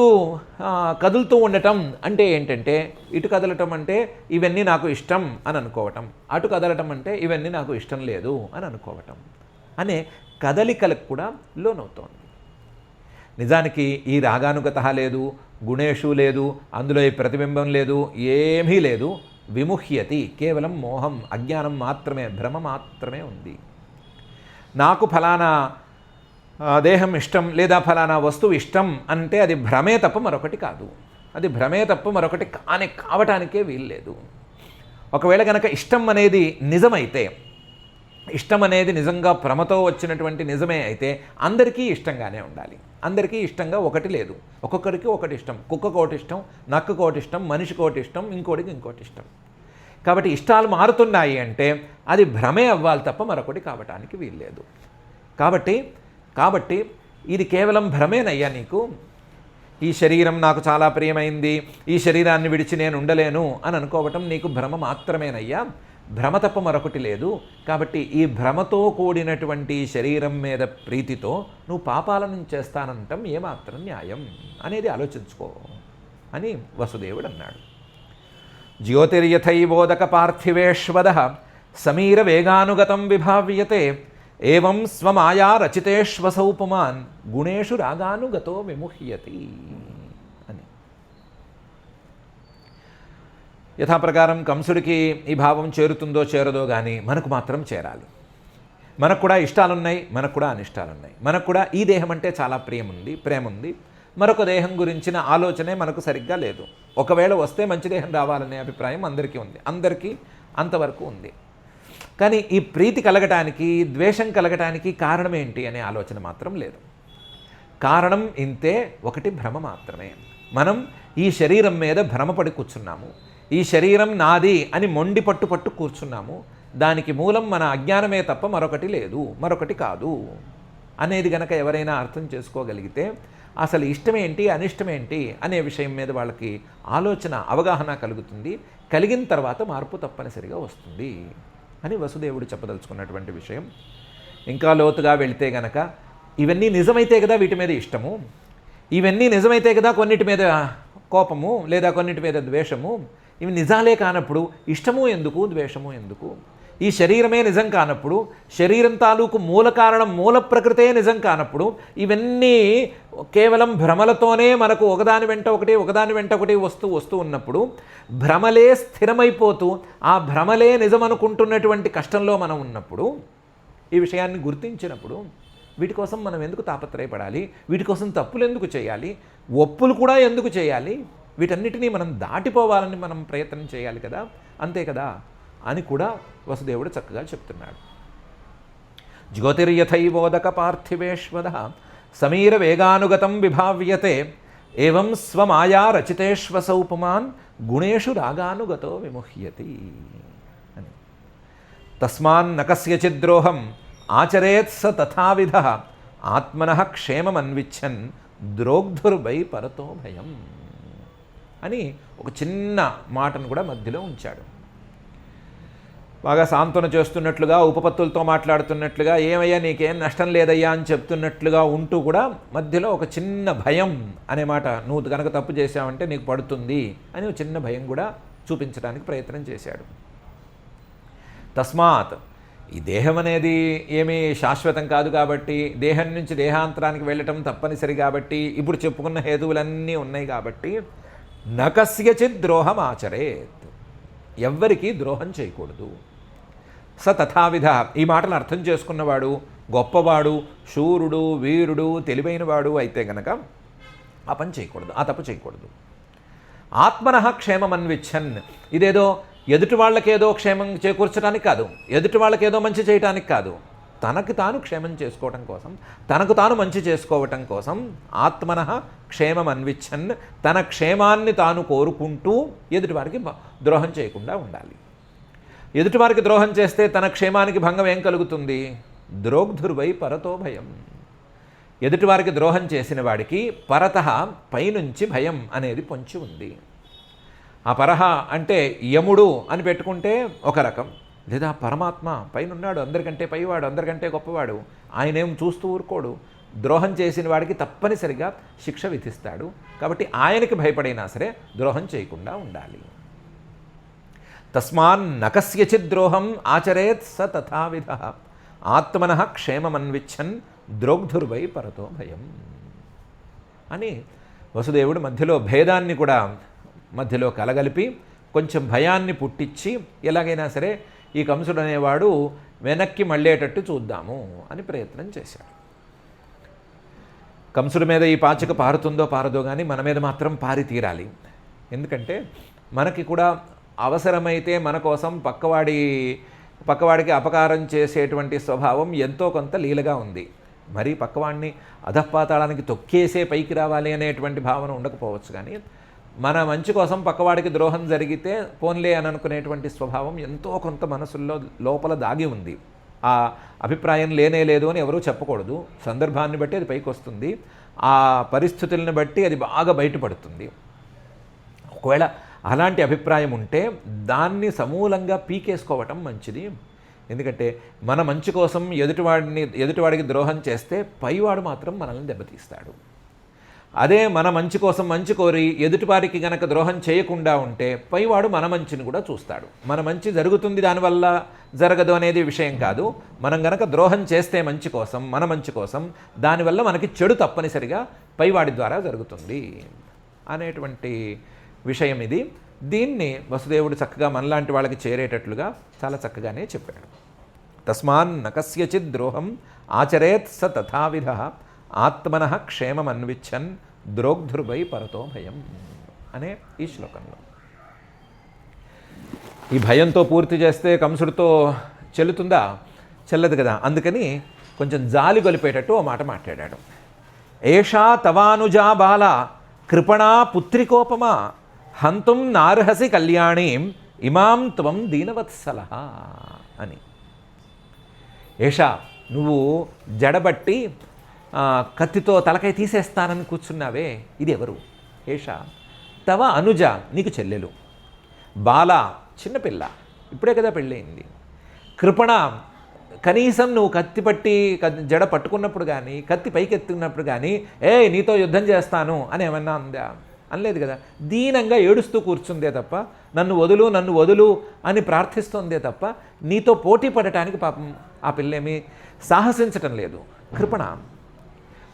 కదులుతూ ఉండటం అంటే ఏంటంటే, ఇటు కదలటం అంటే ఇవన్నీ నాకు ఇష్టం అని అనుకోవటం, అటు కదలటం అంటే ఇవన్నీ నాకు ఇష్టం లేదు అని అనుకోవటం అనే కదలికలకు కూడా లోనవుతోంది. నిజానికి ఈ రాగానుగత లేదు, గుణేషు లేదు, అందులో ఈ ప్రతిబింబం లేదు, ఏమీ లేదు. విముహ్యతి, కేవలం మోహం, అజ్ఞానం మాత్రమే, భ్రమ మాత్రమే ఉంది. నాకు ఫలానా దేహం ఇష్టం లేదా ఫలానా వస్తువు ఇష్టం అంటే అది భ్రమే తప్ప మరొకటి కాదు. అది భ్రమే తప్ప మరొకటి కావటానికే వీల్లేదు. ఒకవేళ కనుక ఇష్టం అనేది నిజమైతే, ఇష్టం అనేది నిజంగా భ్రమతో వచ్చినటువంటి నిజమే అయితే అందరికీ ఇష్టంగానే ఉండాలి. అందరికీ ఇష్టంగా ఒకటి లేదు. ఒక్కొక్కరికి ఒకటి ఇష్టం. కుక్కకు ఒకటి ఇష్టం, నక్కకు ఒకటి ఇష్టం, మనిషికి ఒకటి ఇష్టం, ఇంకోటికి ఇంకోటి ఇష్టం. కాబట్టి ఇష్టాలు మారుతున్నాయి అంటే అది భ్రమే అవ్వాలి తప్ప మరొకటి కావటానికి వీల్లేదు. కాబట్టి ఇది కేవలం భ్రమేనయ్యా నీకు. ఈ శరీరం నాకు చాలా ప్రియమైంది, ఈ శరీరాన్ని విడిచి నేను ఉండలేను అని అనుకోవటం నీకు భ్రమ మాత్రమేనయ్యా. భ్రమ తప్ప మరొకటి లేదు. కాబట్టి ఈ భ్రమతో కూడినటువంటి శరీరం మీద ప్రీతితో నువ్వు పాపాలను చేస్తానంటాం ఏమాత్రం న్యాయం అనేది ఆలోచించుకో అని వసుదేవుడు అన్నాడు. జ్యోతిర్యథైవోదక పార్థివేశ్వద సమీర వేగానుగతం విభావ్యతే ఏవం స్వమాయా రచితేష్వసౌ పుమాన్ గుణేషు రాగానుగతో విముహ్యతి అని. యథాప్రకారం కంసుడికి ఈ భావం చేరుతుందో చేరదో కానీ మనకు మాత్రం చేరాలి. మనకు కూడా ఇష్టాలున్నాయి, మనకు కూడా అనిష్టాలున్నాయి. మనకు కూడా ఈ దేహం అంటే చాలా ప్రేమ ఉంది. మరొక దేహం గురించిన ఆలోచనే మనకు సరిగ్గా లేదు. ఒకవేళ వస్తే మంచి దేహం రావాలనే అభిప్రాయం అందరికీ ఉంది, అందరికీ అంతవరకు ఉంది. కానీ ఈ ప్రీతి కలగటానికి, ద్వేషం కలగటానికి కారణం ఏంటి అనే ఆలోచన మాత్రం లేదు. కారణం ఇంతే, ఒకటి భ్రమ మాత్రమే. మనం ఈ శరీరం మీద భ్రమపడి కూర్చున్నాము. ఈ శరీరం నాది అని మొండి పట్టు కూర్చున్నాము. దానికి మూలం మన అజ్ఞానమే తప్ప మరొకటి లేదు, మరొకటి కాదు అనేది గనక ఎవరైనా అర్థం చేసుకోగలిగితే అసలు ఇష్టమేంటి అనిష్టమేంటి అనే విషయం మీద వాళ్ళకి ఆలోచన, అవగాహన కలుగుతుంది. కలిగిన తర్వాత మార్పు తప్పనిసరిగా వస్తుంది అని వసుదేవుడు చెప్పదలుచుకున్నటువంటి విషయం. ఇంకా లోతుగా వెళితే గనక ఇవన్నీ నిజమైతే కదా వీటి మీద ఇష్టము, ఇవన్నీ నిజమైతే కదా కొన్నిటి మీద కోపము లేదా కొన్నిటి మీద ద్వేషము. ఇవి నిజాలే కానప్పుడు ఇష్టము ఎందుకు, ద్వేషము ఎందుకు? ఈ శరీరమే నిజం కానప్పుడు, శరీరం తాలూకు మూల కారణం, మూల ప్రకృతే నిజం కానప్పుడు ఇవన్నీ కేవలం భ్రమలతోనే మనకు ఒకదాని వెంట ఒకటి వస్తూ ఉన్నప్పుడు, భ్రమలే స్థిరమైపోతూ ఆ భ్రమలే నిజమనుకుంటున్నటువంటి కష్టంలో మనం ఉన్నప్పుడు, ఈ విషయాన్ని గుర్తించినప్పుడు వీటి కోసం మనం ఎందుకు తాపత్రయపడాలి? వీటి కోసం తప్పులు ఎందుకు చేయాలి? ఒప్పులు కూడా ఎందుకు చేయాలి? వీటన్నిటినీ మనం దాటిపోవాలని మనం ప్రయత్నం చేయాలి కదా, అంతే కదా అని కూడా వసుదేవుడు చక్కగా చెప్తున్నాడు. జ్యోతిర్యథైవోదక పార్థివేశ్వద సమీర వేగానుగతం విభావ్యతే ఏవం స్వమాయా రచితేష్వసౌ పుమాన్ గుణేషు రాగానుగతో విముహ్యతి అని. తస్మాన్న కస్యచిద్రోహం ఆచరేత్ స తథావిధ ఆత్మనః క్షేమమన్విచ్చన్ ద్రోగ్ధుర్వై పరతో భయం అని ఒక చిన్న మాటను కూడా మధ్యలో ఉంచాడు. బాగా సాంత్వన చేస్తున్నట్లుగా, ఉపపత్తులతో మాట్లాడుతున్నట్లుగా, ఏమయ్యా నీకేం నష్టం లేదయ్యా అని చెప్తున్నట్లుగా ఉంటూ కూడా మధ్యలో ఒక చిన్న భయం అనే మాట, నువ్వు కనుక తప్పు చేశావంటే నీకు పడుతుంది అని ఒక చిన్న భయం కూడా చూపించడానికి ప్రయత్నం చేశాడు. తస్మాత్, ఈ దేహం అనేది ఏమీ శాశ్వతం కాదు కాబట్టి, దేహం నుంచి దేహాంతరానికి వెళ్ళటం తప్పనిసరి కాబట్టి, ఇప్పుడు చెప్పుకున్న హేతువులన్నీ ఉన్నాయి కాబట్టి, నకస్యచిత్ ద్రోహం ఆచరేత్, ఎవ్వరికీ ద్రోహం చేయకూడదు. స తథావిధ, ఈ మాటలు అర్థం చేసుకున్నవాడు, గొప్పవాడు, శూరుడు, వీరుడు, తెలివైనవాడు అయితే గనక ఆ పని చేయకూడదు, ఆ తప్పు చేయకూడదు. ఆత్మనః క్షేమమన్విచ్చన్, ఇదేదో ఎదుటి వాళ్ళకేదో క్షేమం చేకూర్చడానికి కాదు, ఎదుటి వాళ్ళకేదో మంచి చేయటానికి కాదు, తనకు తాను క్షేమం చేసుకోవటం కోసం, తనకు తాను మంచి చేసుకోవటం కోసం ఆత్మనః క్షేమమన్విచ్చన్, తన క్షేమాన్ని తాను కోరుకుంటూ ఎదుటివారికి ద్రోహం చేయకుండా ఉండాలి. ఎదుటివారికి ద్రోహం చేస్తే తన క్షేమానికి భంగం ఏం కలుగుతుంది? ద్రోగ్ధుర్వై పరతో భయం. ఎదుటివారికి ద్రోహం చేసిన వాడికి పరతః, పైనుంచి భయం అనేది పొంచి ఉంది. ఆ పరహ అంటే యముడు అని పెట్టుకుంటే ఒక రకం, లేదా పరమాత్మ పైన ఉన్నాడు, అందరికంటే పైవాడు, అందరికంటే గొప్పవాడు, ఆయనేం చూస్తూ ఊరుకోడు, ద్రోహం చేసిన వాడికి తప్పనిసరిగా శిక్ష విధిస్తాడు. కాబట్టి ఆయనకి భయపడినా సరే ద్రోహం చేయకుండా ఉండాలి. తస్మాన్ నకస్యచిద్ ద్రోహం ఆచరేత్ స తథావిధ ఆత్మనః క్షేమమన్విచ్చన్ ద్రోగ్ధుర్వై పరతో భయం అని వసుదేవుడు మధ్యలో భేదాన్ని కూడా మధ్యలో కలగలిపి కొంచెం భయాన్ని పుట్టించి ఎలాగైనా సరే ఈ కంసుడు అనేవాడు వెనక్కి మళ్ళేటట్టు చూద్దాము అని ప్రయత్నం చేశాడు. కంసుడి మీద ఈ పాచిక పారుతుందో పారదో కానీ మన మీద మాత్రం పారి తీరాలి. ఎందుకంటే మనకి కూడా అవసరమైతే మన కోసం పక్కవాడికి అపకారం చేసేటువంటి స్వభావం ఎంతో కొంత లీలగా ఉంది. మరీ పక్కవాడిని అధఃపాతాళానికి తొక్కేసే పైకి రావాలి అనేటువంటి భావన ఉండకపోవచ్చు, కానీ మన మంచి కోసం పక్కవాడికి ద్రోహం జరిగితే పోన్లే అని అనుకునేటువంటి స్వభావం ఎంతో కొంత మనసుల్లో లోపల దాగి ఉంది. ఆ అభిప్రాయం లేనే లేదు అని ఎవరూ చెప్పకూడదు. సందర్భాన్ని బట్టి అది పైకి వస్తుంది, ఆ పరిస్థితులను బట్టి అది బాగా బయటపడుతుంది. ఒకవేళ అలాంటి అభిప్రాయం ఉంటే దాన్ని సమూలంగా పీకేసుకోవటం మంచిది. ఎందుకంటే మన మంచి కోసం ఎదుటివాడికి ద్రోహం చేస్తే పైవాడు మాత్రం మనల్ని దెబ్బతీస్తాడు. అదే మన మంచి కోసం మంచి కోరి ఎదుటివారికి గనక ద్రోహం చేయకుండా ఉంటే పైవాడు మన మంచిని కూడా చూస్తాడు. మన మంచి జరుగుతుంది దానివల్ల జరగదు అనేది విషయం కాదు. మనం గనక ద్రోహం చేస్తే మన మంచి కోసం దానివల్ల మనకి చెడు తప్పనిసరిగా పైవాడి ద్వారా జరుగుతుంది అనేటువంటి విషయం ఇది. దీన్ని వసుదేవుడు చక్కగా మనలాంటి వాళ్ళకి చేరేటట్లుగా చాలా చక్కగానే చెప్పాడు. తస్మాన్ నకస్యచిద్ ద్రోహం ఆచరేత్ స తథావిధ ఆత్మనః క్షేమమన్విచ్చన్ ద్రోగ్ధుర్వై పరతో భయం అనే ఈ శ్లోకంలో. ఈ భయంతో పూర్తి చేస్తే కంసుడితో చెల్లుతుందా? చెల్లదు కదా. అందుకని కొంచెం జాలి గొలిపేటట్టు ఓ మాట మాట్లాడాడు. ఏషా తవానుజా బాల కృపణా పుత్రికోపమా హంతుం నార్హసి కళ్యాణీం ఇమాం త్వం దీనవత్సలః అని. ఏషా, నువ్వు జడబట్టి కత్తితో తలకాయ తీసేస్తానని కూర్చున్నావే, ఇది ఎవరు? ఏషా తవ అనుజ, నీకు చెల్లెలు. బాల, చిన్నపిల్ల, ఇప్పుడే కదా పెళ్ళయింది. కృపణ, కనీసం నువ్వు కత్తి పట్టి జడ పట్టుకున్నప్పుడు కానీ కత్తి పైకి ఎత్తుకున్నప్పుడు కానీ నీతో యుద్ధం చేస్తాను అని ఏమన్నా ఉందా? అనలేదు కదా. దీనంగా ఏడుస్తూ కూర్చుందే తప్ప, నన్ను వదులు అని ప్రార్థిస్తుందే తప్ప నీతో పోటీ పడటానికి పాపం ఆ పిల్లేమీ సాహసించటం లేదు. కృపణ.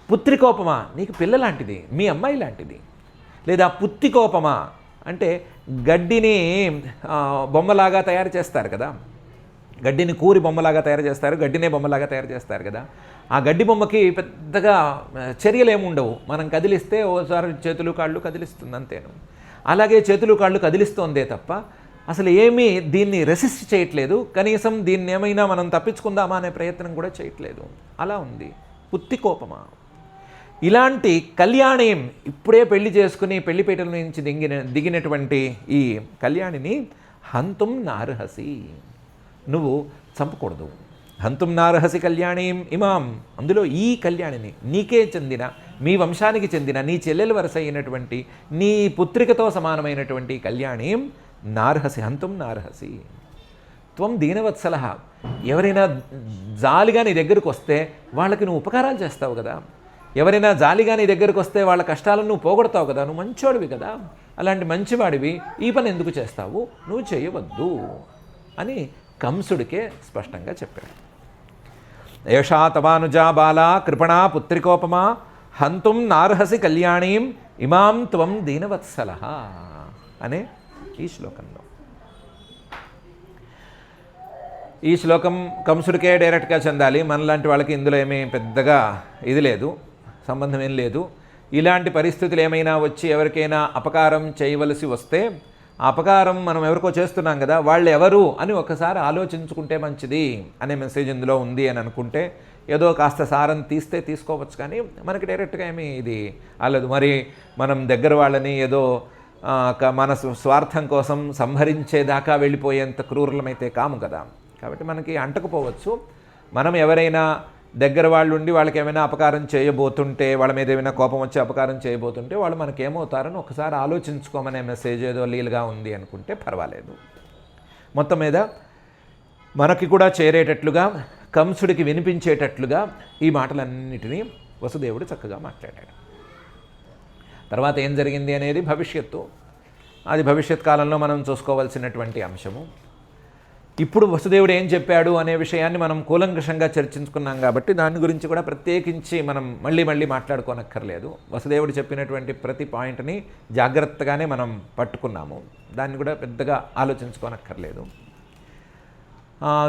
పుత్రికోపమా, నీకు పిల్ల లాంటిది, మీ అమ్మాయి లాంటిది. లేదా పుత్తికోపమా అంటే గడ్డిని బొమ్మలాగా తయారు చేస్తారు కదా, గడ్డిని కూరి బొమ్మలాగా తయారు చేస్తారు, గడ్డినే బొమ్మలాగా తయారు చేస్తారు కదా. ఆ గడ్డి బొమ్మకి పెద్దగా చర్యలు ఏముండవు, మనం కదిలిస్తే ఓసారి చేతులు కాళ్ళు కదిలిస్తుంది అంతేను. అలాగే చేతులు కాళ్ళు కదిలిస్తోందే తప్ప అసలు ఏమీ దీన్ని రెసిస్ట్ చేయట్లేదు, కనీసం దీన్ని ఏమైనా మనం తప్పించుకుందామా అనే ప్రయత్నం కూడా చేయట్లేదు. అలా ఉంది. పుత్తికోపమా. ఇలాంటి కళ్యాణీం, ఇప్పుడే పెళ్లి చేసుకుని పెళ్లిపీటల నుంచి దిగినటువంటి ఈ కళ్యాణిని హంతుం నార్హసి, నువ్వు చంపకూడదు. హంతుం నార్హసి కళ్యాణీం ఇమాం, అందులో ఈ కళ్యాణిని, నీకే చెందిన, మీ వంశానికి చెందిన, నీ చెల్లెలు వరస అయినటువంటి, నీ పుత్రికతో సమానమైనటువంటి కళ్యాణీం నార్హసి, హంతుం నార్హసి. త్వం దీనవత్సలః, ఎవరైనా జాలిగా నీ దగ్గరకు వస్తే వాళ్ళకి నువ్వు ఉపకారాలు చేస్తావు కదా, ఎవరైనా జాలిగా నీ దగ్గరకు వస్తే వాళ్ళ కష్టాలను నువ్వు పోగొడతావు కదా, నువ్వు మంచివాడివి కదా, అలాంటి మంచివాడివి ఈ పని ఎందుకు చేస్తావు, నువ్వు చేయవద్దు అని కంసుడికే స్పష్టంగా చెప్పాడు. ఏషా తవానుజా బాలా కృపణా పుత్రికోపమా హంతుం నార్హసి కళ్యాణీం ఇమాం త్వం దీనవత్సలః అనే ఈ శ్లోకంలో. ఈ శ్లోకం కంసుడికే డైరెక్ట్గా చెందాలి. మనలాంటి వాళ్ళకి ఇందులో ఏమీ పెద్దగా ఇది లేదు, సంబంధం ఏం లేదు. ఇలాంటి పరిస్థితులు ఏమైనా వచ్చి ఎవరికైనా అపకారం చేయవలసి వస్తే ఆ అపకారం మనం ఎవరికో చేస్తున్నాం కదా, వాళ్ళు ఎవరు అని ఒకసారి ఆలోచించుకుంటే మంచిది అనే మెసేజ్ ఇందులో ఉంది అని అనుకుంటే ఏదో కాస్త సారం తీసుకోవచ్చు, కానీ మనకి డైరెక్ట్గా ఏమీ ఇది అల్లదు. మరి మనం దగ్గర వాళ్ళని ఏదో మన స్వార్థం కోసం సంహరించేదాకా వెళ్ళిపోయేంత క్రూరులమైతే కాము కదా. కాబట్టి మనకి అంటకపోవచ్చు. మనం ఎవరైనా దగ్గర వాళ్ళు ఉండి వాళ్ళకి ఏమైనా అపకారం చేయబోతుంటే, వాళ్ళ మీద ఏమైనా కోపం వచ్చి అపకారం చేయబోతుంటే వాళ్ళు మనకేమవుతారని ఒకసారి ఆలోచించుకోమనే మెసేజ్ ఏదో లీలుగా ఉంది అనుకుంటే పర్వాలేదు. మొత్తం మీద మనకి కూడా చేరేటట్లుగా, కంసుడికి వినిపించేటట్లుగా ఈ మాటలన్నిటినీ వసుదేవుడు చక్కగా మాట్లాడాడు. తర్వాత ఏం జరిగింది అనేది భవిష్యత్తు, అది భవిష్యత్ కాలంలో మనం చూసుకోవాల్సినటువంటి అంశము. ఇప్పుడు వసుదేవుడు ఏం చెప్పాడు అనే విషయాన్ని మనం కూలంకషంగా చర్చించుకున్నాం కాబట్టి దాని గురించి కూడా ప్రత్యేకించి మనం మళ్ళీ మాట్లాడుకోనక్కర్లేదు. వసుదేవుడు చెప్పినటువంటి ప్రతి పాయింట్ని జాగ్రత్తగానే మనం పట్టుకున్నాము, దాన్ని కూడా పెద్దగా ఆలోచించుకోనక్కర్లేదు.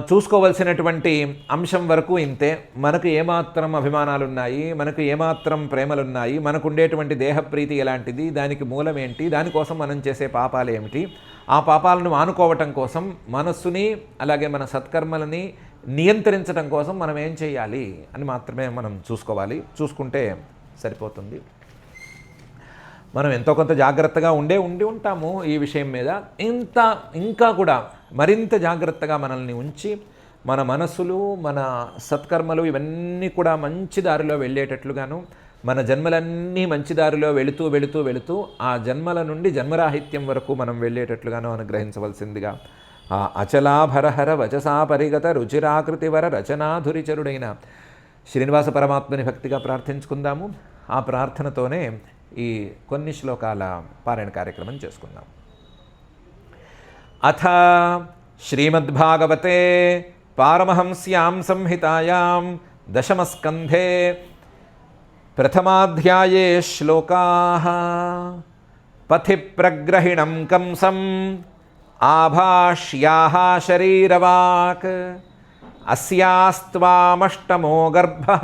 చూసుకోవలసినటువంటి అంశం వరకు ఇంతే. మనకు ఏమాత్రం అభిమానాలున్నాయి, మనకు ఏమాత్రం ప్రేమలున్నాయి, మనకు ఉండేటువంటి దేహప్రీతి ఎలాంటిది, దానికి మూలం ఏంటి, దానికోసం మనం చేసే పాపాలు ఏమిటి, ఆ పాపాలను మానుకోవటం కోసం మనస్సుని అలాగే మన సత్కర్మలని నియంత్రించడం కోసం మనం ఏం చేయాలి అని మాత్రమే మనం చూసుకోవాలి. చూసుకుంటే సరిపోతుంది. మనం ఎంతో కొంత జాగ్రత్తగా ఉండి ఉంటాము ఈ విషయం మీద. ఇంకా కూడా మరింత జాగ్రత్తగా మనల్ని ఉంచి మన మనసులు, మన సత్కర్మలు ఇవన్నీ కూడా మంచి దారిలో వెళ్ళేటట్లుగాను, మన జన్మలన్నీ మంచి దారిలో వెళుతూ ఆ జన్మల నుండి జన్మరాహిత్యం వరకు మనం వెళ్ళేటట్లుగాను అనుగ్రహించవలసిందిగా ఆ అచలాభరహర వచసా పరిగత రుచిరాకృతివర రచనాధురిచరుడైన శ్రీనివాస పరమాత్మని భక్తిగా ప్రార్థించుకుందాము. ఆ ప్రార్థనతోనే ఈ కొన్ని శ్లోకాల పారాయణ కార్యక్రమం చేసుకుందాం. అథ శ్రీమద్భాగవతే పారమహంస్యాం సంహితాయాం దశమస్కంధే ప్రథమాధ్యాయే శ్లోకాః. పథి ప్రగ్రహిణం కంసం ఆభాష్యాః శరీరవాక్ అస్యాస్త్వామష్టమో గర్భః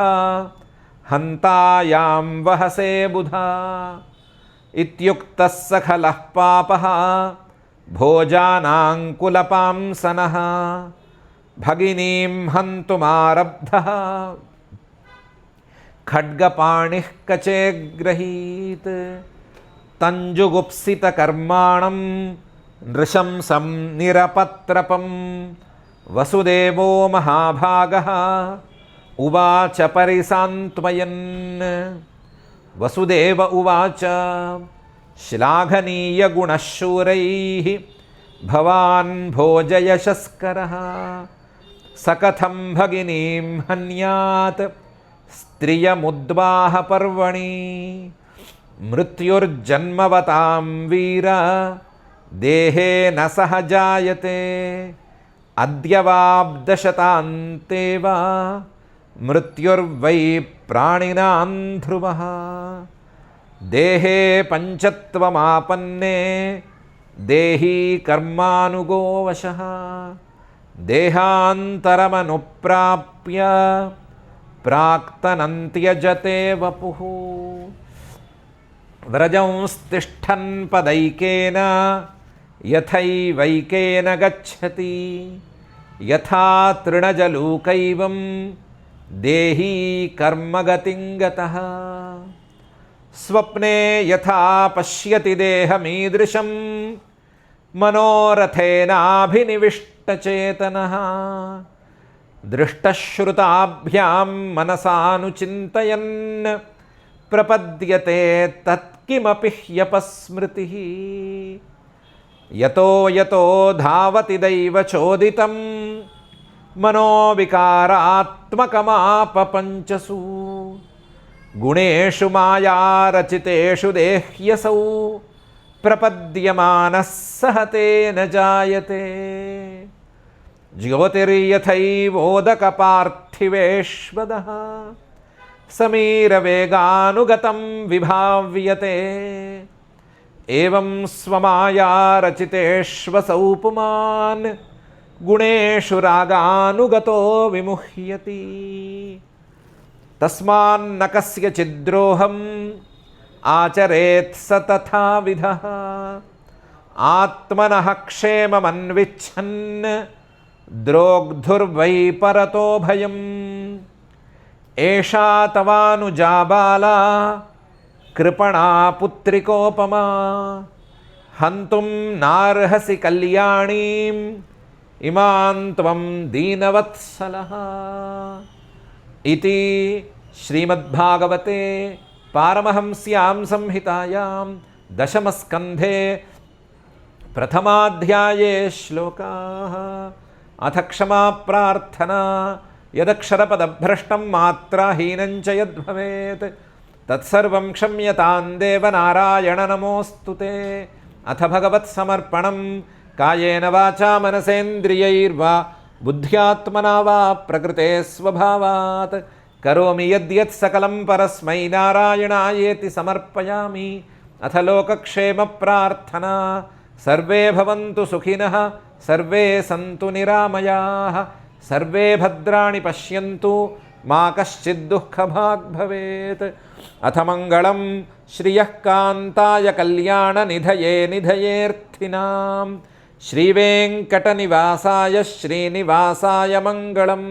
హంతాయాం వహసే బుధా ఇత్యుక్తః సఖలః పాపః భోజానాంకులపాంసనః భగినీం హంతుమారబ్ధః ఖడ్గపాణిః కచే గ్రహీత్ తంజుగుప్సితకర్మాణం నృశంసం నిరపత్రపం వసుదేవో మహాభాగః ఉవాచ పరిసాంత్వయన్. వసుదేవ ఉవాచ శ్లాఘనీయగుణశూరైః భవాన్ భోజయశస్కరః సకథం భగినీం హన్యాత్ స్త్రియముద్వాహ పర్వణి మృత్యుర్జన్మవతాం వీర దేహేన సహ జాయతే అద్యవాబ్దశతాంతేవ మృత్యుర్వై ప్రాణినాం ధ్రువః దేహే పంచత్వమాపన్నే దేహీ కర్మానుగో వశః దేహాంతరమనుప్రాప్య ప్రాక్తనంత్యజతే వపుః వ్రజంస్తిష్ఠన్ పదైకేన యథైవైకేన గచ్చతి యథా తృణజలూకైవం దేహీ కర్మగతిం గతః స్వప్నే యథా పశ్యతి దేహమీదృశం మనోరథేనాభినివిష్టచేతనః దృష్టశ్రుతాభ్యాం మనసానుచింతయన్ ప్రపద్యతే తత్కిమపి హ్యపస్మృతిః యతో యతో ధావతి దైవచోదితం మనోవికారాత్మకమాపపంచసు గుణేషు మాయారచితేషు దేహ్యసౌ ప్రపద్యమానః సహతేన జాయతే జ్యోతిర్యథైవోదకపార్థివేష్వదః సమీరవేగానుగతం విభావ్యతే ఏవం స్వమాయారచితేష్వసౌ పుమాన్ గుణేషు రాగానుగతో విముహ్యతి తస్మాన్న కస్యచిద్రోహం ఆచరేత్ స తథావిధః ఆత్మనః క్షేమమన్విచ్చన్ ద్రోగ్ధుర్వై పరతో భయం ఏషా తవానుజా బాలా కృపణా పుత్రికోపమా హంతుం నార్హసి కళ్యాణీం ఇమాం త్వం దీనవత్సలః इति श्रीमद्भागवते पारमहंस्यां संहितायां दशमस्कन्धे प्रथमाध्याये श्लोकाः। अथ क्षमा प्रार्थना। यदक्षरपदभ्रष्टं मात्राहीनं च यद्भवेत् तत्सर्वं क्षम्यतां देव नारायण नमोऽस्तु ते। अथ भगवत्समर्पणं कायेन वाचा मनसेन्द्रियैर्वा बुद्ध्यात्मना वा प्रकृते स्वभावात् करोमि यद्यत् सकलं परस्मै नारायणायेति समर्पयामि। अथ लोकक्षेमप्रार्थना। सर्वे भवन्तु सुखिनः सर्वे सन्तु निरामयाः सर्वे भद्राणि पश्यन्तु मा कश्चित् दुःखभाग् भवेत्। अथ मङ्गलं श्रियः कान्ताय कल्याणनिधये निधयेऽर्थिनां श्रीवेङ्कटनिवासाय श्रीनिवासाय मङ्गलम्।